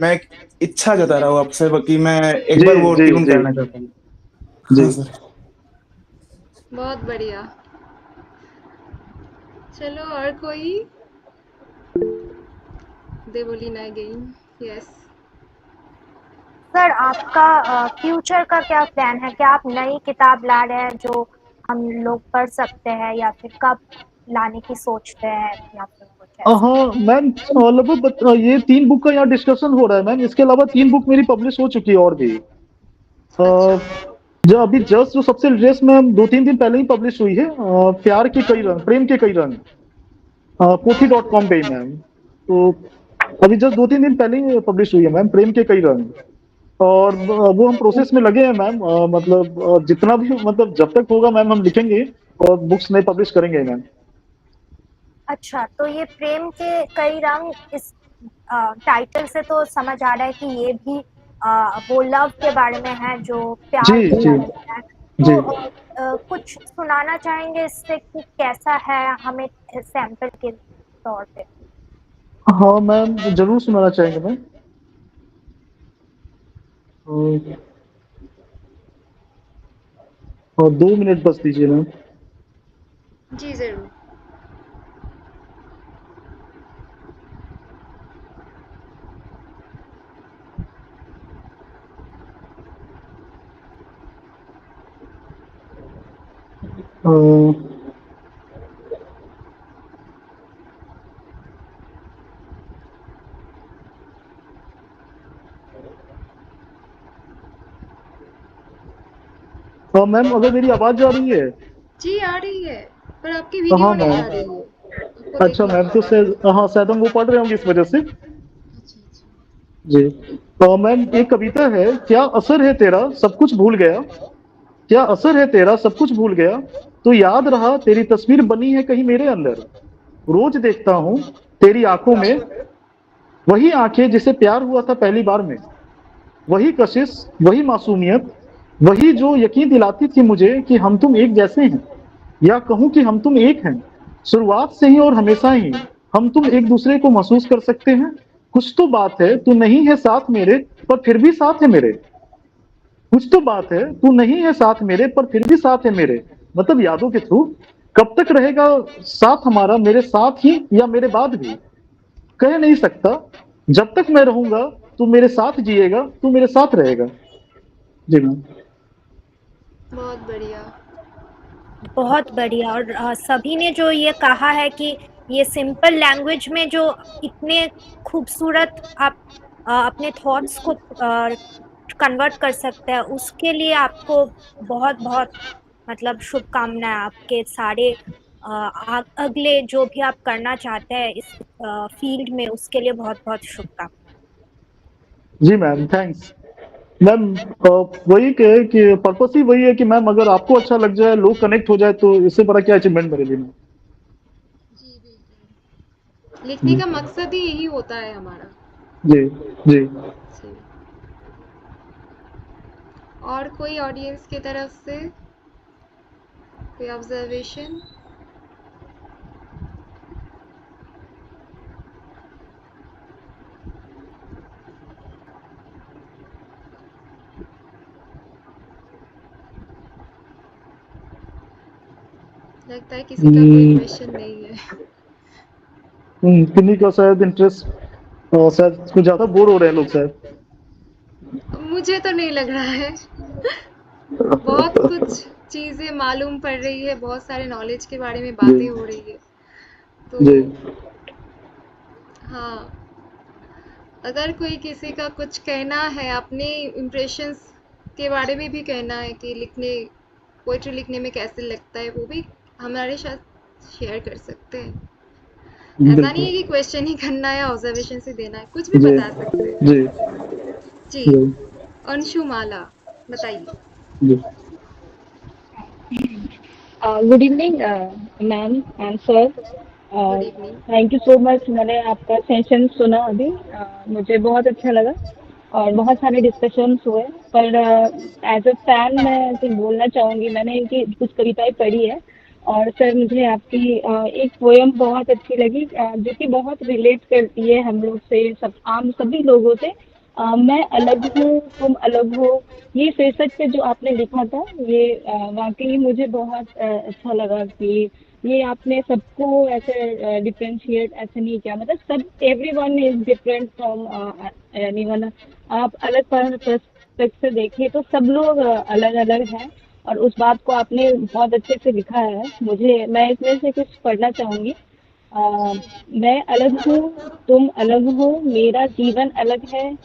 मैं एक इच्छा जता रहा हूँ आपसे कि मैं एक जी बार वो जी ट्यून जी करना चाहता हूँ। जी। हाँ सर। बहुत बढ़िया। चलो, और कोई? देवोलीना अगेन। यस। सर आपका फ्यूचर का क्या प्लान है? क्या आप नई किताब ला रहे हैं जो हम लोग पढ़ सकते हैं, या फिर कब लाने की सोचते हैं, या फिर कुछ ऐसा? हाँ मैम, लगभग ये 3 बुक का यहाँ डिस्कशन हो रहा है मैम। इसके अलावा 3 बुक मेरी पब्लिश हो चुकी है और भी। अ, अच्छा। जो अभी जस्ट जो सबसे लेटेस्ट में 2-3 दिन पहले ही पब्लिश हुई है, प्यार के कई रंग, प्रेम के कई रंग, pothi.com पे ही मैम। तो अभी जस्ट 2-3 दिन पहले ही पब्लिश हुई है मैम, प्रेम के कई रंग। और वो हम प्रोसेस में लगे हैं मैम। मतलब जितना भी मतलब जब तक होगा मैम हम लिखेंगे और बुक्स नए पब्लिश करेंगे मैम। अच्छा, तो ये प्रेम के कई रंग, इस टाइटल से तो समझ आ रहा है कि ये भी वो लव के बारे में है, जो जी प्यार के जी बारे में है। जी। तो कुछ सुनाना चाहेंगे इससे कि कैसा है, हमें सैंपल के तौर पे? हाँ मैम, जरूर सुनाना चाहेंगे मैम। और 2 मिनट बस दीजिए मैम। जी जरूर। अ, मैम अगर मेरी आवाज जा रही है? जी आ रही है, पर आपकी हाँ वीडियो नहीं मैम। आ रही है, आपको अच्छा देखना मैम, तो पड़ेगा। शायद हाँ शायद हम वो पढ़ रहे होंगे इस वजह से। अच्छा अच्छा। जी। मैम एक कविता है, क्या असर है तेरा सब कुछ भूल गया, क्या असर है तेरा सब कुछ भूल गया, तो याद रहा तेरी तस्वीर बनी है कहीं मेरे अंदर। रोज देखता हूँ तेरी आंखों में वही आंखें जिसे प्यार हुआ था पहली बार में। वही कशिश, वही मासूमियत, वही जो यकीन दिलाती थी मुझे कि हम तुम एक जैसे हैं, या कहूं कि हम तुम एक हैं। शुरुआत से ही और हमेशा ही हम तुम एक दूसरे को महसूस कर सकते हैं। कुछ तो बात है तू नहीं है साथ मेरे, पर फिर भी साथ है मेरे। कुछ तो बात है तू नहीं है साथ मेरे, पर फिर भी साथ है मेरे। मतलब यादों के थ्रू। कब तक रहेगा साथ हमारा, मेरे साथ ही या मेरे बाद भी, कह नहीं सकता। जब तक मैं रहूंगा तू मेरे साथ जिएगा, तू मेरे साथ रहेगा। जी मैम। बहुत बढ़िया। बहुत बढ़िया। और सभी ने जो ये कहा है कि ये सिंपल लैंग्वेज में जो इतने खूबसूरत आप अपने थॉट्स को कन्वर्ट कर सकता है, उसके लिए आपको बहुत बहुत मतलब शुभकामनाएं। आपके सारे अगले जो भी आप करना चाहते हैं इस फील्ड में, उसके लिए बहुत बहुत शुभकामनाएं। जी मैम, थैंक्स मैम। वही है कि पर्पस ही वही है कि मैम अगर आपको अच्छा लग जाए, लोग कनेक्ट हो जाए, तो इससे बड़ा क्या अचीवमेंट मेरे लिए मैम। जी बिल्कुल, लिखने का मकसद ही यही होता है हमारा। जी जी। जी। और कोई ऑडियंस की तरफ से कोई ऑब्जर्वेशन? लगता है किसी का कोई क्वेश्चन नहीं है। किन्हीं का शायद इंटरेस्ट, शायद कुछ ज्यादा बोर हो रहे हैं लोग शायद। मुझे तो नहीं लग रहा है। बहुत कुछ चीजें मालूम पड़ रही है, बहुत सारे नॉलेज के बारे में जी बातें हो रही है, तो जी हाँ, अगर कोई किसी का कुछ कहना है, अपने इम्प्रेशंस के बारे में भी कहना है कि पोइट्री लिखने में कैसे लगता है, वो भी हमारे साथ शेयर कर सकते हैं। ऐसा नहीं बिल्कुल। है कि क्वेश्चन ही करना है, ऑब्जर्वेशन से देना है, कुछ भी जी बता सकते हैं। जी जी, जी अंशुमाला बताइए। जी। Good evening ma'am and sir. Good evening. Thank you so much. मैंने आपका सेशन सुना अभी, मुझे बहुत अच्छा लगा और बहुत सारे डिस्कशंस हुए, पर एज अ फैन मैं कुछ बोलना चाहूँगी। मैंने इनकी कुछ कविताएं पढ़ी है और सर मुझे आपकी एक पोयम बहुत अच्छी लगी, जो कि बहुत रिलेट करती है हम लोग से, सब आम सभी लोगों से। मैं अलग हूँ तुम अलग हो, ये शीर्षक पे जो आपने लिखा था, ये वाकई मुझे बहुत अच्छा लगा कि ये आपने सबको ऐसे डिफरेंशिएट ऐसे नहीं किया, मतलब सब everyone is different from anyone. आप अलग पर्सपेक्टिव से देखें तो सब लोग अलग अलग हैं, और उस बात को आपने बहुत अच्छे से लिखा है। मैं इसमें से कुछ पढ़ना चाहूंगी। अ, मैं अलग हूँ तुम अलग हो, मेरा जीवन अलग है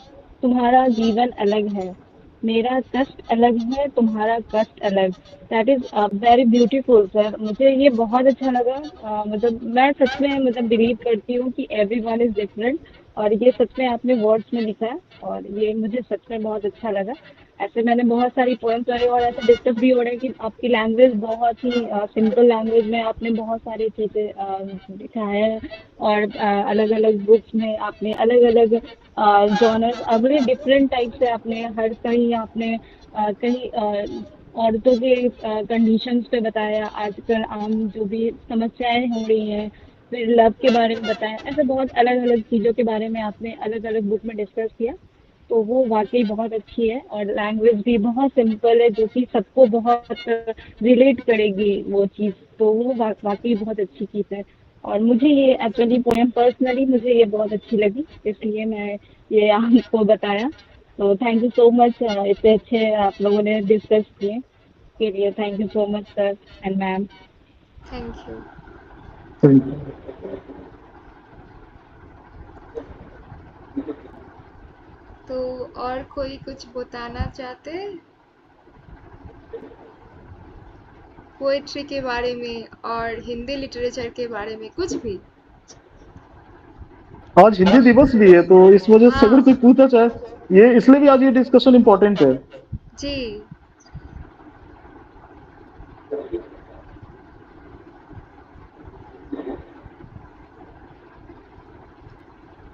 तुम्हारा जीवन अलग है, मेरा कष्ट अलग है तुम्हारा कष्ट अलग। That is very beautiful sir, मुझे ये बहुत अच्छा लगा। मतलब मैं सच में मतलब बिलीव करती हूँ कि एवरी वन इज डिफरेंट, और ये सच में आपने वर्ड्स में लिखा है और ये मुझे सच में बहुत अच्छा लगा। ऐसे मैंने बहुत सारी पोएम्स पढ़ी और ऐसे डिस्कस भी हो रहे हैं कि आपकी लैंग्वेज बहुत ही सिंपल लैंग्वेज में आपने बहुत सारी चीज़ें लिखा है, और अलग अलग बुक्स में आपने अलग अलग जॉनर्स, अगले डिफरेंट टाइप से आपने हर कहीं आपने कहीं औरतों के कंडीशंस पे बताया, आजकल आम जो भी समस्याएं हो रही हैं, फिर लव के बारे में बताया, ऐसे बहुत अलग अलग चीज़ों के बारे में आपने अलग अलग बुक में डिस्कस किया। तो वो वाकई बहुत अच्छी है और लैंग्वेज भी बहुत सिंपल है, जो कि सबको बहुत रिलेट करेगी वो चीज़, तो वो वाकई बहुत अच्छी चीज़ है। और मुझे ये एक्चुअली पोएम पर्सनली मुझे ये बहुत अच्छी लगी, इसलिए मैं ये आपको बताया। तो थैंक यू सो मच, इतने अच्छे आप लोगों ने डिस्कस किए के लिए thank you so much sir and ma'am. Thank you. Thank you. तो और कोई कुछ बताना चाहते हैं पोएट्री के बारे में और हिंदी लिटरेचर के बारे में, कुछ भी? आज हिंदी दिवस भी है, तो इस वजह से अगर हाँ कोई पूछना चाहे, ये इसलिए भी आज ये डिस्कशन इम्पोर्टेंट है। जी।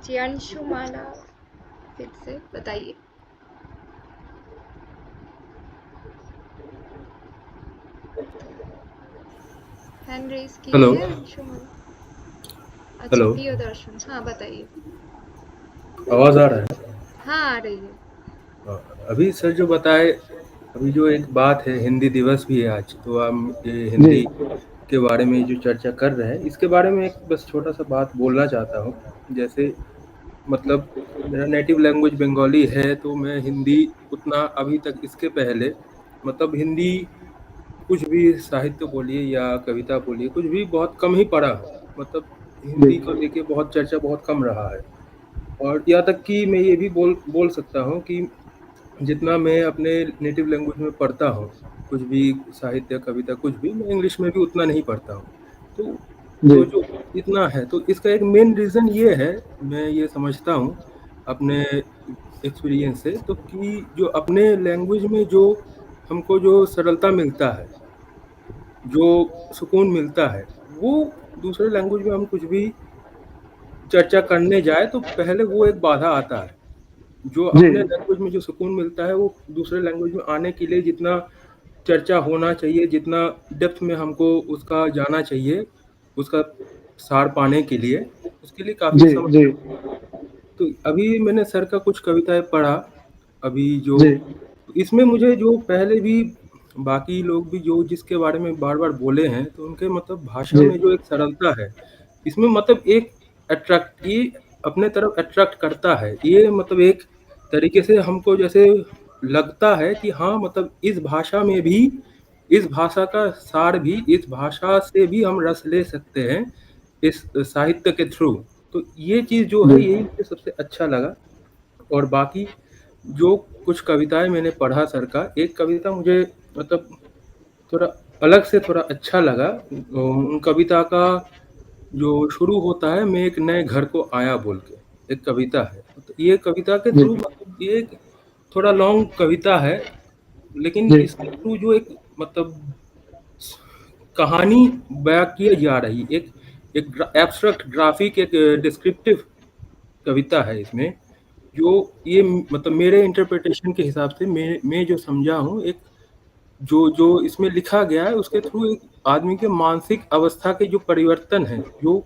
जी अंशुमाला, फिर से बताइए। हैंड रेज की हेलो है अंशुमाला। अच्छा हेलो, प्रियदर्शन, हाँ बताइए। आवाज़ आ रहा है? हाँ आ रही है। अभी सर जो बताए, अभी जो एक बात है, हिंदी दिवस भी है आज, तो हम ये जी हिंदी के बारे में जो चर्चा कर रहे हैं, इसके बारे में एक बस छोटा सा बात बोलना चाहता हूँ। जैसे मतलब मेरा नेटिव लैंग्वेज बंगाली है, तो मैं हिंदी उतना अभी तक, इसके पहले मतलब हिंदी कुछ भी साहित्य बोलिए या कविता बोलिए, कुछ भी बहुत कम ही पढ़ा हूँ। मतलब जी हिंदी को लेके बहुत चर्चा बहुत कम रहा है, और यहाँ तक कि मैं ये भी बोल सकता हूँ कि जितना मैं अपने नेटिव लैंग्वेज में पढ़ता हूँ, कुछ भी साहित्य, कविता, कुछ भी, मैं इंग्लिश में भी उतना नहीं पढ़ता हूँ। तो जो इतना है, तो इसका एक मेन रीज़न ये है, मैं ये समझता हूँ अपने एक्सपीरियंस से, तो कि जो अपने लैंग्वेज में जो हमको जो सरलता मिलता है, जो सुकून मिलता है, वो दूसरे लैंग्वेज में हम कुछ भी चर्चा करने जाए तो पहले वो एक बाधा आता है। जो अपने लैंग्वेज में जो सुकून मिलता है, वो दूसरे लैंग्वेज में आने के लिए जितना चर्चा होना चाहिए, जितना डेप्थ में हमको उसका जाना चाहिए, उसका सार पाने के लिए, उसके लिए काफ़ी समय। तो अभी मैंने सर का कुछ कविताएँ पढ़ा, अभी जो इसमें मुझे जो पहले भी बाकी लोग भी जो जिसके बारे में बार-बार बोले हैं, तो उनके मतलब भाषा में जो एक सरलता है, इसमें मतलब एक ये अपने तरफ अट्रैक्ट करता है। ये मतलब एक तरीके से हमको जैसे लगता है कि हाँ, मतलब इस भाषा में भी, इस भाषा का सार भी, इस भाषा से भी हम रस ले सकते हैं, इस साहित्य के थ्रू। तो ये चीज़ जो है, यही मुझे सबसे अच्छा लगा। और बाकी जो कुछ कविताएँ मैंने पढ़ा सर का, एक कविता मुझे मतलब थोड़ा अलग से थोड़ा अच्छा लगा। उन कविता का जो शुरू होता है, मैं एक नए घर को आया बोल के, एक कविता है। तो ये कविता के थ्रू मतलब ये एक थोड़ा लॉन्ग कविता है, लेकिन इसके थ्रू जो एक मतलब कहानी बयां की जा रही, एक एब्स्ट्रैक्ट ग्राफिक, एक डिस्क्रिप्टिव कविता है इसमें, जो ये मतलब मेरे इंटरप्रिटेशन के हिसाब से मैं जो समझा हूँ, एक जो इसमें लिखा गया है, उसके थ्रू एक आदमी के मानसिक अवस्था के जो परिवर्तन है, जो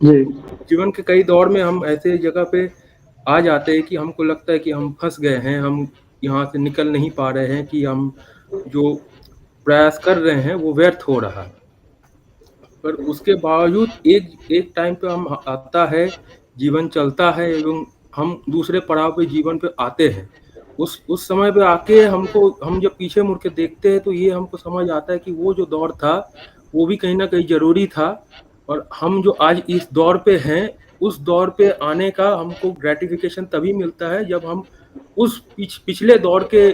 जीवन के कई दौर में हम ऐसे जगह पे आ जाते हैं कि हमको लगता है कि हम फंस गए हैं, हम यहाँ से निकल नहीं पा रहे हैं, कि हम जो प्रयास कर रहे हैं वो व्यर्थ हो रहा है। पर उसके बावजूद एक टाइम पे हम आता है, जीवन चलता है एवं हम दूसरे पड़ाव पे जीवन पे आते हैं। उस समय पे आके हम जब पीछे मुड़ के देखते हैं, तो ये हमको समझ आता है कि वो जो दौर था, वो भी कहीं ना कहीं जरूरी था। और हम जो आज इस दौर पे हैं, उस दौर पे आने का हमको ग्रेटिफिकेशन तभी मिलता है जब हम उस पिछले दौर के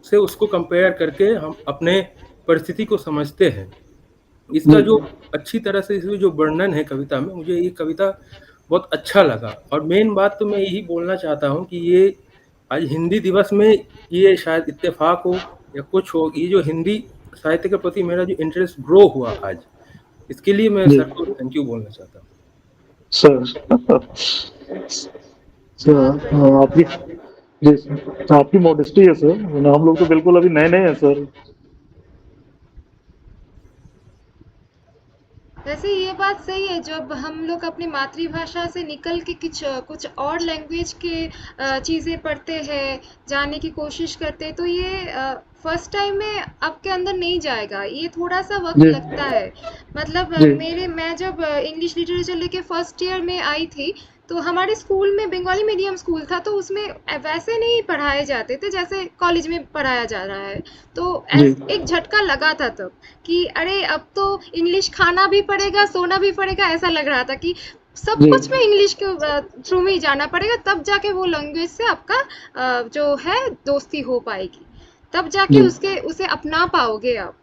से उसको कंपेयर करके हम अपने परिस्थिति को समझते हैं। इसका जो अच्छी तरह से इसमें जो वर्णन है कविता में, मुझे ये कविता बहुत अच्छा लगा। और मेन बात तो मैं यही बोलना चाहता हूँ कि ये आज हिंदी दिवस में ये शायद इत्तेफाक हो या कुछ हो, ये जो हिंदी साहित्य के प्रति मेरा जो इंटरेस्ट ग्रो हुआ आज, इसके लिए मैं सर को थैंक यू बोलना चाहता हूँ। आपकी मॉडेस्टी है सर, हम लोग तो बिल्कुल अभी नए हैं सर। वैसे ये बात सही है, जब हम लोग अपनी मातृभाषा से निकल के कुछ और लैंग्वेज के चीज़ें पढ़ते हैं, जानने की कोशिश करते हैं, तो ये फर्स्ट टाइम में आपके अंदर नहीं जाएगा, ये थोड़ा सा वक्त लगता है। मतलब मैं जब इंग्लिश लिटरेचर लेके फर्स्ट ईयर में आई थी, तो हमारे स्कूल में बंगाली मीडियम स्कूल था, तो उसमें वैसे नहीं पढ़ाए जाते थे जैसे कॉलेज में पढ़ाया जा रहा है। तो एक झटका लगा था तब कि अरे अब तो इंग्लिश खाना भी पड़ेगा, सोना भी पड़ेगा, ऐसा लग रहा था कि सब कुछ में इंग्लिश के थ्रू में ही जाना पड़ेगा, तब जाके वो लैंग्वेज से आपका जो है दोस्ती हो पाएगी, तब जाके उसे अपना पाओगे आप।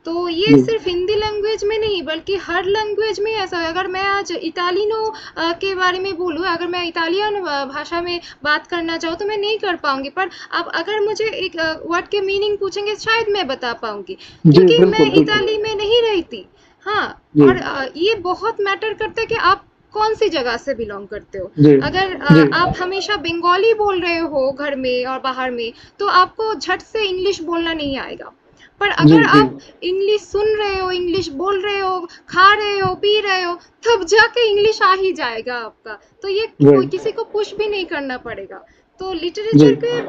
तो ये सिर्फ हिंदी लैंग्वेज में नहीं, बल्कि हर लैंग्वेज में ऐसा है। अगर मैं आज इटालिनो के बारे में बोलूँ, अगर मैं इटालियन भाषा में बात करना चाहूँ, तो मैं नहीं कर पाऊंगी, पर अब अगर मुझे एक वर्ड के मीनिंग पूछेंगे, शायद मैं बता पाऊंगी, क्योंकि मैं इटाली में नहीं रहती। हाँ, और ये बहुत मैटर करता है कि आप कौन सी जगह से बिलोंग करते हो। अगर आप हमेशा बंगाली बोल रहे हो घर में और बाहर में, तो आपको झट से इंग्लिश बोलना नहीं आएगा। पर अगर आप इंग्लिश सुन रहे हो, इंग्लिश बोल रहे हो, खा रहे हो, पी रहे हो, तब जाके इंग्लिश आ ही जाएगा आपका। तो ये कोई किसी को पुश भी नहीं करना पड़ेगा। तो लिटरेचर पे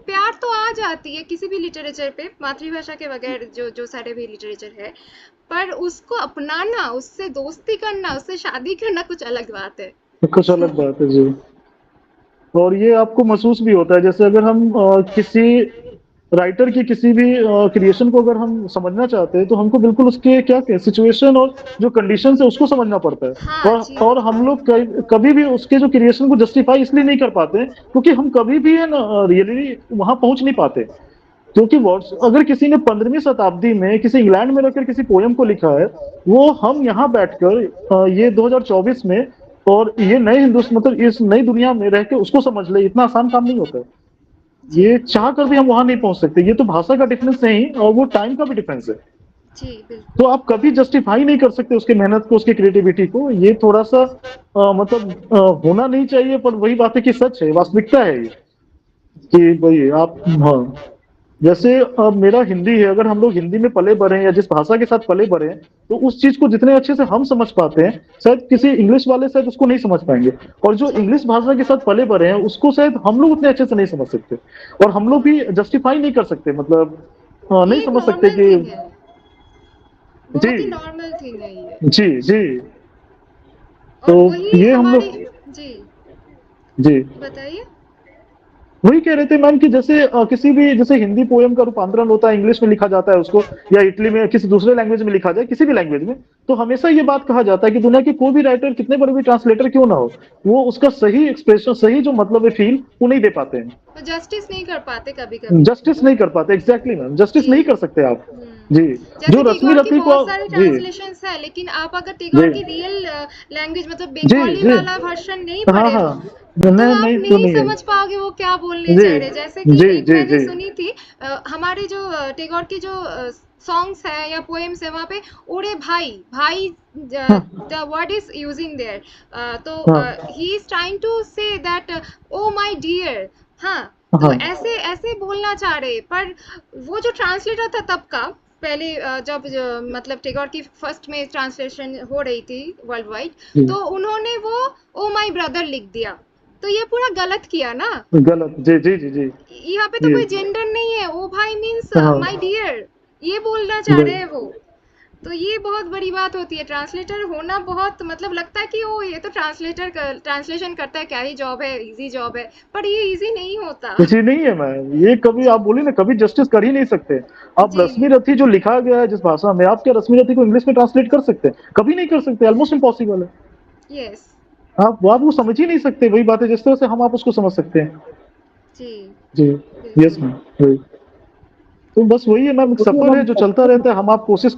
प्यार तो आ जाती है किसी भी लिटरेचर पे, मातृभाषा के बगैर जो सारे भी लिटरेचर है, पर उसको अपनाना, उससे दोस्ती करना, उससे शादी करना कुछ अलग बात है। कुछ अलग बात है जी। और ये आपको महसूस भी होता है, जैसे अगर हम किसी राइटर की किसी भी क्रिएशन को अगर हम समझना चाहते हैं तो हमको बिल्कुल उसके क्या क्या सिचुएशन और जो कंडीशन है उसको समझना पड़ता है। हाँ जी। और हम लोग कभी भी उसके जो क्रिएशन को जस्टिफाई इसलिए नहीं कर पाते क्योंकि हम कभी भी है ना रियली वहां पहुंच नहीं पाते। क्योंकि अगर किसी ने 15वीं शताब्दी में किसी इंग्लैंड में रहकर किसी पोयम को लिखा है, वो हम यहाँ बैठकर ये 2024 में और ये नए हिंदुस्तान मतलब इस नई दुनिया में रह के उसको समझ ले, इतना आसान काम नहीं होता है। ये चाह कर भी हम वहां नहीं पहुंच सकते। ये तो भाषा का डिफरेंस है ही और वो टाइम का भी डिफरेंस है। जी बिल्कुल। तो आप कभी जस्टिफाई नहीं कर सकते उसकी मेहनत को, उसकी क्रिएटिविटी को। ये थोड़ा सा होना नहीं चाहिए, पर वही बात है कि सच है, वास्तविकता है ये कि भाई आप हाँ जैसे अब मेरा हिंदी है, अगर हम लोग हिंदी में पले बढ़े हैं या जिस भाषा के साथ पले बढ़े हैं तो उस चीज को जितने अच्छे से हम समझ पाते हैं शायद किसी इंग्लिश वाले शायद उसको नहीं समझ पाएंगे, और जो इंग्लिश भाषा के साथ पले बढ़े हैं उसको शायद हम लोग उतने अच्छे से नहीं समझ सकते, और हम लोग भी जस्टिफाई नहीं कर सकते, मतलब नहीं समझ सकते कि बहुत ही नॉर्मल थिंग है ये। जी जी। और तो वही ये हम लोग जी जी बताइए। वही कह रहे थे मैम कि जैसे किसी भी जैसे हिंदी पोयम का रूपांतरण होता है, इंग्लिश में लिखा जाता है उसको, या इटली में किसी दूसरे लैंग्वेज में लिखा जाए, किसी भी लैंग्वेज में, तो हमेशा ये बात कहा जाता है कि दुनिया के कोई भी राइटर कितने बड़े भी ट्रांसलेटर क्यों ना हो, वो उसका सही एक्सप्रेशन, सही जो मतलब है फील, वो नहीं दे पाते हैं, तो जस्टिस नहीं कर पाते कभी कभी। जस्टिस नहीं कर पाते। एग्जैक्टली मैम, जस्टिस नहीं कर सकते आप जी। जैसे जो रश्मि टैगोर की रथी को बहुत सारे जी ट्रांसलेशंस है, लेकिन आप अगर टैगोर की रियल लैंग्वेज मतलब जी बंगाली जी वाला वर्जन नहीं हाँ पढ़े हाँ हो तो नहीं आप नहीं नहीं है समझ पाओगे वो क्या बोलने जी चाह रहे। जैसे कि जी एक जी मैंने जी सुनी थी हमारे जो टैगोर की जो सॉन्ग्स है या पोएम्स है, वहाँ पे ओरे भाई भाई the word is using there, तो हाँ he is trying to say that oh my dear. हाँ, तो हाँ ऐसे ऐसे बोलना चाह रहे, पर वो जो ट्रांसलेटर था तब का, पहले जब मतलब टैगोर की फर्स्ट में ट्रांसलेशन हो रही थी वर्ल्ड वाइड, जी, तो उन्होंने वो ओ माय ब्रदर लिख दिया, तो ये पूरा गलत किया ना। गलत जी जी जी जी यहाँ पे तो ये कोई जेंडर नहीं है, ओ भाई मीन्स हाँ माय डियर, ये बोलना चाह रहे हैं वो। तो ये बहुत बड़ी बात होती है, ट्रांसलेटर होना बहुत मतलब लगता है कि ओ ये तो ट्रांसलेशन करता है, क्या ही जॉब है, इजी जॉब है, पर ये इजी नहीं होता। इसी नहीं है मैम, ये कभी आप बोले ना कभी जस्टिस कर ही नहीं सकते आप। जी रश्मि रथी जो लिखा गया है जिस भाषा में, आप क्या रश्मि रथी को इंग्लिश में ट्रांसलेट कर सकते हैं? कभी नहीं कर सकते, ऑलमोस्ट इम्पॉसिबल है। यस आप वो समझ ही नहीं सकते, वही बात है जिस तरह से हम आप उसको समझ सकते हैं जी जी। यस बिल्कुल। मैम वही, तो बस वही है मैम, एक सफर है जो चलता रहता है, हम आप कोशिश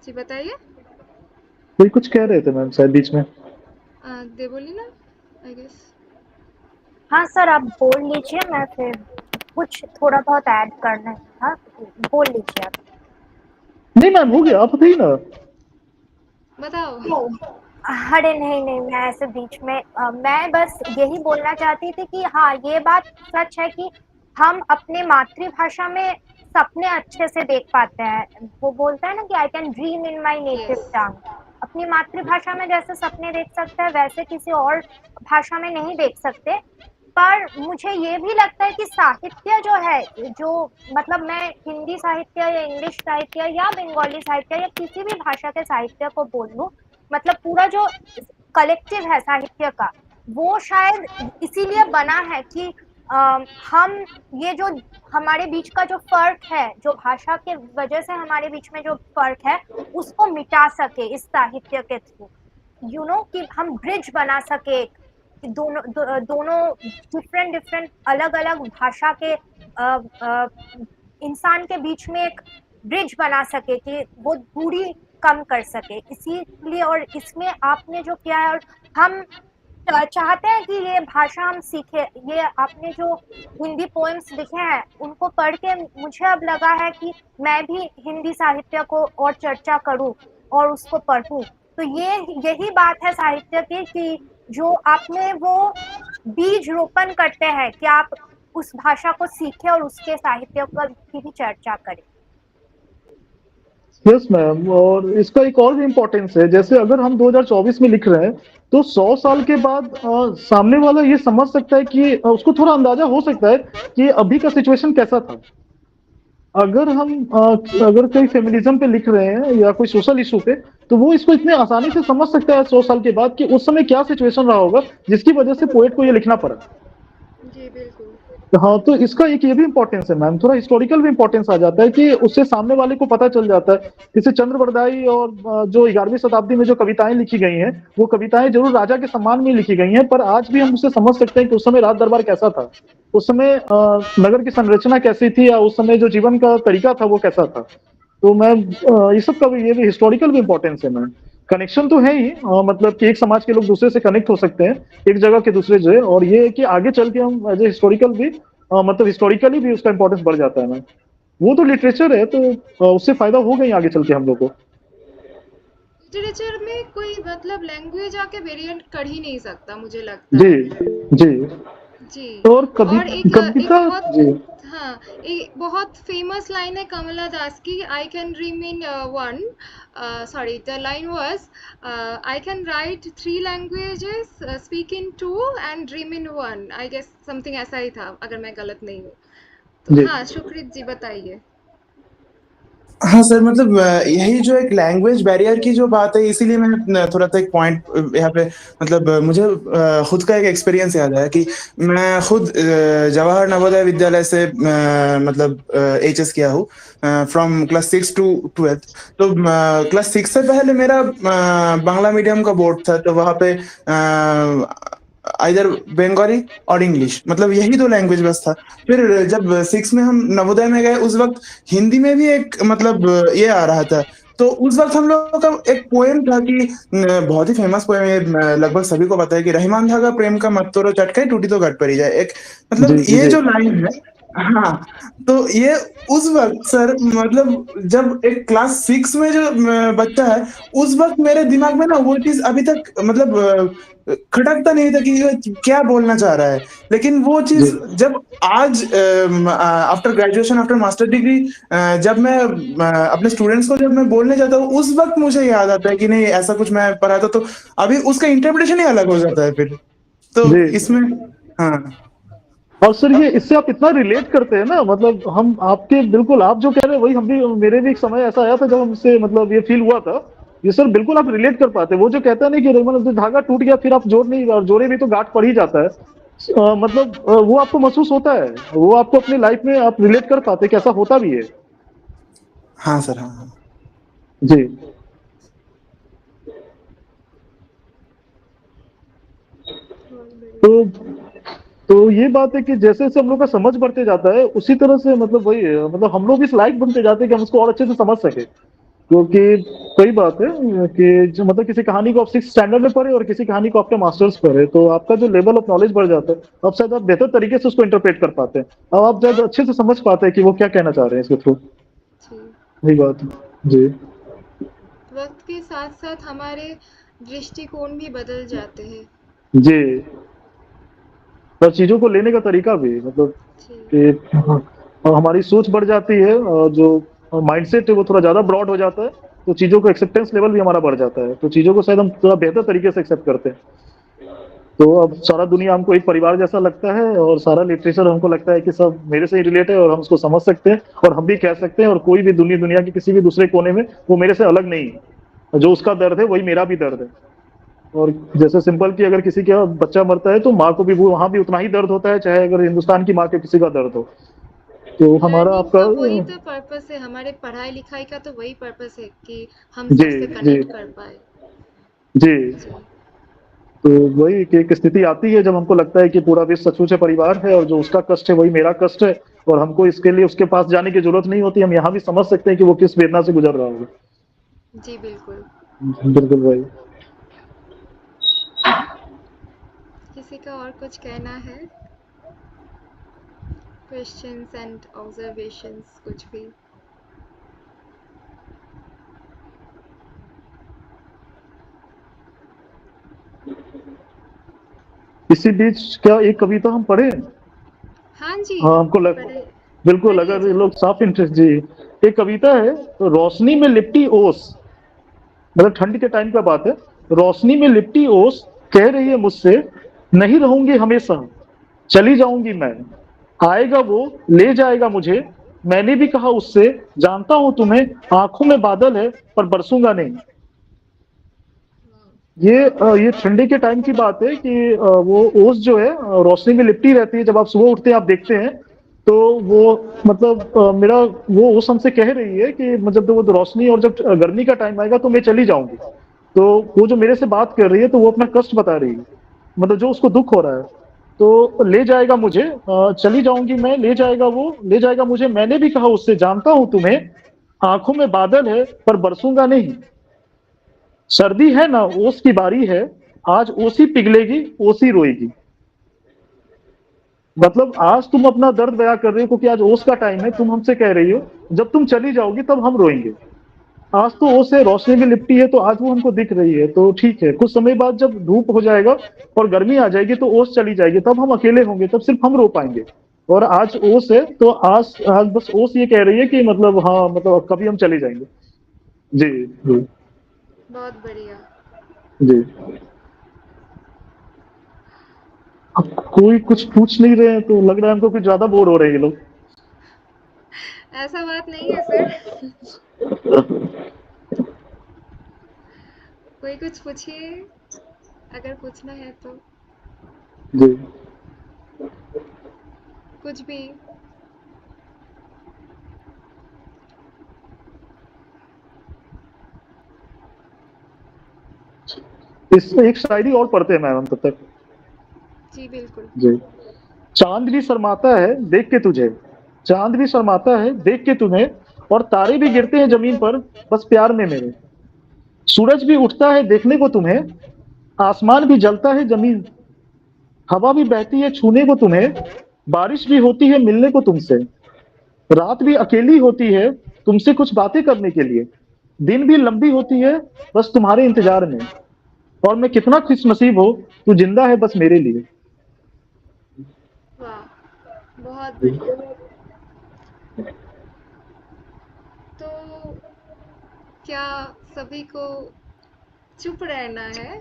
जी बताइए। वही कुछ कह रहे थे मैम शायद बीच में। दे बोली ना आई गेस। हाँ सर, आप बोल लीजिए, मैं फिर कुछ थोड़ा बहुत ऐड करना था, बोल लीजिए आप। नहीं मैम हो गया, आप बताइए ना। बताओ। अरे नहीं नहीं, मैं ऐसे बीच में मैं बस यही बोलना चाहती थी कि हाँ, ये बात सच है कि हम अपने मातृभाषा में सपने अच्छे से देख पाते हैं। वो बोलता है ना कि I can dream in my native tongue. अपनी मातृभाषा में जैसे सपने देख सकते हैं वैसे किसी और भाषा में नहीं देख सकते। पर मुझे ये भी लगता है कि साहित्य जो है, जो मतलब मैं हिंदी साहित्य या इंग्लिश साहित्य या बंगाली साहित्य या किसी भी भाषा के साहित्य को बोल लूं, मतलब पूरा जो कलेक्टिव है साहित्य का, वो शायद इसीलिए बना है कि हम ये जो हमारे बीच का जो फर्क है, जो भाषा के वजह से हमारे बीच में जो फर्क है, उसको मिटा सके इस साहित्य के थ्रू, यू नो, कि हम ब्रिज बना सके कि दोनों डिफरेंट अलग अलग भाषा के इंसान के बीच में एक ब्रिज बना सके, कि वो दूरी कम कर सके। इसीलिए, और इसमें आपने जो किया है, और हम चाहते हैं कि ये भाषा हम सीखे। ये आपने जो हिंदी पोएम्स लिखे हैं उनको पढ़ के मुझे अब लगा है कि मैं भी हिंदी साहित्य को और चर्चा करूं और उसको पढ़ूं। तो ये यही बात है साहित्य की, कि जो आपने वो बीज रोपण करते हैं कि आप उस भाषा को सीखें और उसके साहित्य की भी चर्चा करें। यस मैम, और इसका एक और भी इम्पोर्टेंस है, जैसे अगर हम 2024 में लिख रहे हैं तो 100 साल के बाद सामने वाला ये समझ सकता है कि उसको थोड़ा अंदाजा हो सकता है कि अभी का सिचुएशन कैसा था। अगर हम अगर कोई फेमिनिज्म पे लिख रहे हैं या कोई सोशल इशू पे, तो वो इसको इतने आसानी से समझ सकता है 100 साल के बाद कि उस समय क्या सिचुएशन रहा होगा जिसकी वजह से पोएट को ये लिखना पड़ा। जी बिल्कुल। हाँ, तो इसका एक ये भी इम्पोर्टेंस है मैम, थोड़ा हिस्टोरिकल भी इम्पोर्टेंस आ जाता है कि उससे सामने वाले को पता चल जाता है। जैसे चंद्रवरदाई और जो 11वीं शताब्दी में जो कविताएं लिखी गई हैं, वो कविताएं जरूर राजा के सम्मान में लिखी गई हैं, पर आज भी हम उसे समझ सकते हैं कि उस समय राज दरबार कैसा था, उस समय नगर की संरचना कैसी थी, या उस समय जो जीवन का तरीका था वो कैसा था। तो मैं ये सब का भी, ये भी हिस्टोरिकल भी इम्पोर्टेंस है मैम। कनेक्शन तो है ही, मतलब कि एक समाज के लोग दूसरे से कनेक्ट हो सकते हैं, एक जगह के दूसरे से, और ये है कि आगे चल के हम एज ए हिस्टोरिकल भी मतलब हिस्टोरिकली भी उसका इंपॉर्टेंस बढ़ जाता है मैम। वो तो लिटरेचर है, तो उससे फायदा होगा ही आगे चल के हम लोग को। लिटरेचर में कोई मतलब लैंग्वेज आके वेरिएंट कर ही नहीं सकता, मुझे लगता जी है। जी। जी। और कभी और एक कविता जी हाँ, एक बहुत फेमस लाइन है कमला दास की, I can dream in one, sorry the line was I can write 3 languages, speak in 2 and dream in 1, I guess something ऐसा ही था, अगर मैं गलत नहीं हूँ तो। जी हाँ सुकृत जी बताइए। हाँ सर, मतलब यही जो एक लैंग्वेज बैरियर की जो बात है, इसीलिए मैं थोड़ा सा एक पॉइंट यहाँ पे, मतलब मुझे खुद का एक एक्सपीरियंस याद आया कि मैं खुद जवाहर नवोदय विद्यालय से मतलब एचएस किया हूँ फ्रॉम क्लास 6 टू 12th। तो क्लास 6 से पहले मेरा बांग्ला मीडियम का बोर्ड था, तो वहाँ पे इधर बंगाली और इंग्लिश, मतलब यही दो लैंग्वेज बस था। फिर जब 6 में हम नवोदय में गए, उस वक्त हिंदी में भी एक मतलब ये आ रहा था। तो उस वक्त हम लोगों का एक पोएम था कि बहुत ही फेमस पोएम है, लगभग सभी को पता है कि रहीमान धागा प्रेम का मत तोड़ो चटकाई टूटी तो घट पड़ी जाए। एक मतलब जी जी ये जी जो लाइन है, हाँ, तो ये उस वक्त सर, मतलब जब एक क्लास 6 में जो बच्चा है, उस वक्त मेरे दिमाग में ना वो चीज अभी तक मतलब खटकता नहीं था कि ये क्या बोलना चाह रहा है। लेकिन वो जी चीज जब आज after graduation, after master degree, जब मैं अपने स्टूडेंट्स को जब मैं बोलने जाता हूँ, उस वक्त मुझे याद आता है कि नहीं, ऐसा कुछ मैं पढ़ा था। तो अभी उसका इंटरप्रिटेशन ही अलग हो जाता है फिर तो जी। इसमें। हाँ और सर ये इससे आप इतना रिलेट करते हैं ना, मतलब हम आपके बिल्कुल आप जो कह रहे हैं वही हम भी, मेरे भी एक समय ऐसा आया था जब हमसे मतलब ये फील हुआ था। ये सर बिल्कुल आप रिलेट कर पाते हैं। वो जो कहता है ना कि मतलब धागा टूट गया फिर आप जोड़ नहीं, और जोड़े भी तो गांठ पड़ ही जाता है। मतलब वो आपको महसूस होता है, वो आपको अपनी लाइफ में आप रिलेट कर पाते हैं कि ऐसा होता भी है। हाँ सर, हाँ हाँ। जी। तो ये बात है कि जैसे जैसे हम लोग का समझ बढ़ते जाता है, उसी तरह से मतलब वही है, मतलब हम लोग इस लायक बनते जाते हैं कि हम उसको और अच्छे से समझ सके। क्योंकि कई बात है कि जो मतलब किसी कहानी को आप 6 स्टैंडर्ड में पढ़े और किसी कहानी को आपके मास्टर्स पढ़े, तो आपका जो लेवल ऑफ नॉलेज बढ़ जाता है, अब शायद आप बेहतर तरीके से उसको इंटरप्रेट कर पाते हैं, अब आप शायद अच्छे से समझ पाते हैं कि वो क्या कहना चाह रहे हैं इसके थ्रू। जी। वही बात है। जी वक्त के साथ साथ हमारे दृष्टिकोण भी बदल जाते हैं। जी। और चीजों को लेने का तरीका भी, मतलब जी। कि और हमारी सोच बढ़ जाती है, और जो माइंडसेट है वो थोड़ा ज्यादा ब्रॉड हो जाता है, तो चीजों को एक्सेप्टेंस लेवल भी हमारा बढ़ जाता है, तो चीजों को शायद हम थोड़ा बेहतर तरीके से एक्सेप्ट करते हैं। तो अब सारा दुनिया हमको एक परिवार जैसा लगता है, और सारा लिटरेचर हमको लगता है कि सब मेरे से ही रिलेट है, और हम उसको समझ सकते हैं, और हम भी कह सकते हैं, और कोई भी दुनिया के किसी भी दूसरे कोने में वो मेरे से अलग नहीं है। जो उसका दर्द है वही मेरा भी दर्द है। और जैसे सिंपल कि अगर किसी का बच्चा मरता है तो माँ को भी वो वहां भी उतना ही दर्द होता है, चाहे अगर हिंदुस्तान की माँ के किसी का दर्द हो। तो हमारा लर्निंग आपका का वही तो पर्पस है, हमारे पढ़ाई लिखाई का तो वही पर्पस है कि हम जी सबसे जी कनेक्ट कर पाए। जी। जी। तो वही कि एक स्थिति आती है जब हमको लगता है कि पूरा विश्व सचमुच में परिवार है, और जो उसका कष्ट है वही मेरा कष्ट है, और हमको इसके लिए उसके पास जाने की जरूरत नहीं होती, हम यहाँ भी समझ सकते हैं कि वो किस वेदना से गुजर रहा होगा। जी बिल्कुल। बिल्कुल भाई। किसी का और कुछ कहना है? क्वेश्चंस एंड ऑब्जर्वेशंस कुछ भी? इसी बीच क्या एक कविता हम पढ़े? हाँ जी। हाँ, हमको पढ़े। बिल्कुल, पढ़िए अगर ये जी। लोग साफ इंटरेस्ट जी। एक कविता है, रोशनी में लिपटी ओस, मतलब ठंड के टाइम का बात है। रोशनी में लिपटी ओस कह रही है मुझसे, नहीं रहूंगी हमेशा, चली जाऊंगी मैं, आएगा वो ले जाएगा मुझे, मैंने भी कहा उससे, जानता हूं तुम्हें, आंखों में बादल है पर बरसूंगा नहीं। ये ठंडी के टाइम की बात है कि वो ओस जो है रोशनी में लिपटी रहती है। जब आप सुबह उठते हैं, आप देखते हैं, तो वो मतलब मेरा वो ओस हमसे कह रही है कि मतलब वो रोशनी, और जब गर्मी का टाइम आएगा तो मैं चली जाऊंगी। तो वो जो मेरे से बात कर रही है, तो वो अपना कष्ट बता रही है, मतलब जो उसको दुख हो रहा है। तो ले जाएगा मुझे, चली जाऊंगी मैं, ले जाएगा वो, ले जाएगा मुझे। मैंने भी कहा उससे, जानता हूं तुम्हें, आंखों में बादल है पर बरसूंगा नहीं। सर्दी है ना, ओस की बारी है, आज ओसी पिघलेगी, ओसी रोएगी। मतलब आज तुम अपना दर्द बयां कर रहे हो क्योंकि आज ओस का टाइम है, तुम हमसे कह रही हो जब तुम चली जाओगी तब हम रोएंगे। आज तो ओस है, रोशनी में लिपटी है, तो आज वो हमको दिख रही है, तो ठीक है। कुछ समय बाद जब धूप हो जाएगा और गर्मी आ जाएगी तो ओस चली जाएगी, तब हम अकेले होंगे, तब सिर्फ हम रो पाएंगे। और आज ओस है, तो आज आज बस ओस ये कह रही है कि मतलब हाँ, मतलब कभी हम चले जाएंगे। जी जी बहुत बढ़िया। जी। अब कोई कुछ पूछ नहीं रहे हैं, तो लग रहा है हमको कुछ ज्यादा बोर हो रहे हैं ये लोग। ऐसा बात नहीं है सर। कोई कुछ पूछिए, अगर पूछना है तो। जी कुछ भी। इसमें एक शायरी और पढ़ते हैं मैम तब तक। जी बिल्कुल। जी। चांद भी शर्माता है देख के तुझे, चांद भी शर्माता है देख के तुम्हें, और तारे भी गिरते हैं जमीन पर बस प्यार में मेरे। सूरज भी उठता है देखने को तुम्हें, आसमान भी जलता है जमीन, हवा भी बहती है छूने को तुम्हें, बारिश भी होती है मिलने को तुमसे, रात भी अकेली होती है तुमसे कुछ बातें करने के लिए, दिन भी लंबी होती है बस तुम्हारे इंतजार में, और मैं कितना खुशनसीब हो, तू जिंदा है बस मेरे लिए। वाह, बहुत बढ़िया। तो क्या सभी को चुप रहना है?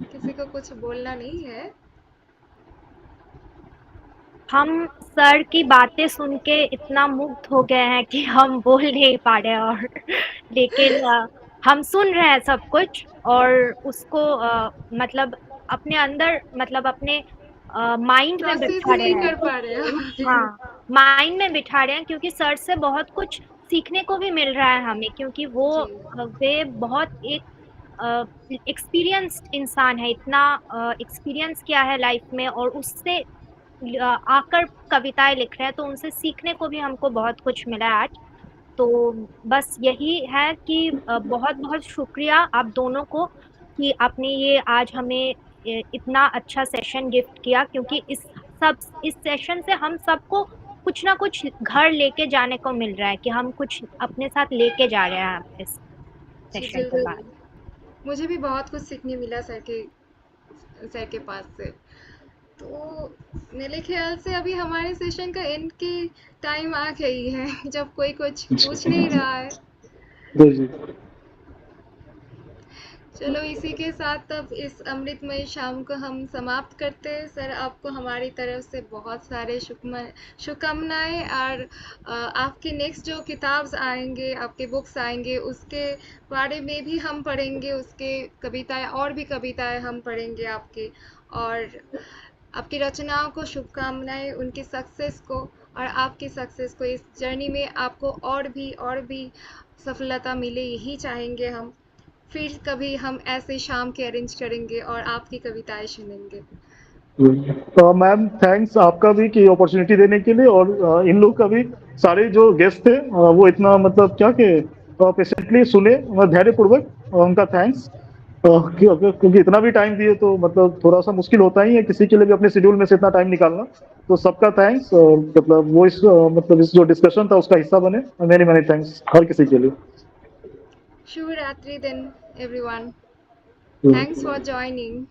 किसी को कुछ बोलना नहीं है? हम सर की बातें सुन के इतना मुग्ध हो गए हैं कि हम बोल नहीं पा रहे हैं, और लेकिन हम सुन रहे हैं सब कुछ, और उसको मतलब अपने अंदर, मतलब अपने माइंड में प्रोसेस बिठा रहे नहीं हैं। कर पा रहे हम अभी। हाँ, माइंड में बिठा रहे हैं, क्योंकि सर से बहुत कुछ सीखने को भी मिल रहा है हमें, क्योंकि वे बहुत एक एक्सपीरियंस्ड इंसान है, इतना एक्सपीरियंस किया है लाइफ में, और उससे आकर कविताएं लिख रहे हैं, तो उनसे सीखने को भी हमको बहुत कुछ मिला है आज। तो बस यही है कि बहुत बहुत शुक्रिया आप दोनों को कि आपने ये आज हमें इतना अच्छा सेशन गिफ्ट किया, क्योंकि इस सेशन से हम सबको कुछ ना कुछ घर लेके जाने को मिल रहा है, कि हम कुछ अपने साथ लेके जा रहे हैं इस जी सेशन के बाद। बिल्कुल। मुझे भी बहुत कुछ सीखने मिला सर के पास से। तो मेरे ख्याल से अभी हमारे सेशन का एंड की टाइम आ गई है, जब कोई कुछ पूछ नहीं रहा है। जी जी। चलो इसी के साथ तब इस अमृतमय शाम को हम समाप्त करते हैं। सर आपको हमारी तरफ से बहुत सारे शुभकामनाएं, और आपके नेक्स्ट जो किताब आएंगे, आपके बुक्स आएंगे, उसके बारे में भी हम पढ़ेंगे, उसके कविताएं और भी कविताएं हम पढ़ेंगे आपके, और आपकी रचनाओं को शुभकामनाएं, उनकी सक्सेस को, और आपकी सक्सेस को, इस जर्नी में आपको और भी सफलता मिले, यही चाहेंगे हम। फिर कभी हम ऐसे शाम के अरेंज करेंगे और आपकी कविताएं सुनेंगे। तो मैम थैंक्स आपका भी कि अपॉर्चुनिटी देने के लिए, और इन लोग का भी, सारे जो गेस्ट थे वो इतना मतलब क्या कि पेशेंटली सुने, धैर्यपूर्वक, उनका थैंक्स। क्योंकि इतना भी टाइम दिए तो मतलब थोड़ा सा मुश्किल होता ही है किसी के लिए भी अपने शेड्यूल में से इतना टाइम निकालना। तो सबका थैंक्स, और मतलब वो इस मतलब इस जो डिस्कशन था उसका हिस्सा बने, मेनी मेनी थैंक्स हर किसी के लिए। शुभ रात्रि then everyone. Thanks for joining.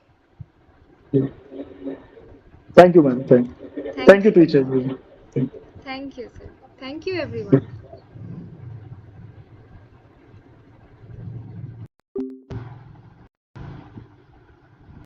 Thank you ma'am, thank you to each everyone. Thank you sir. Thank you everyone.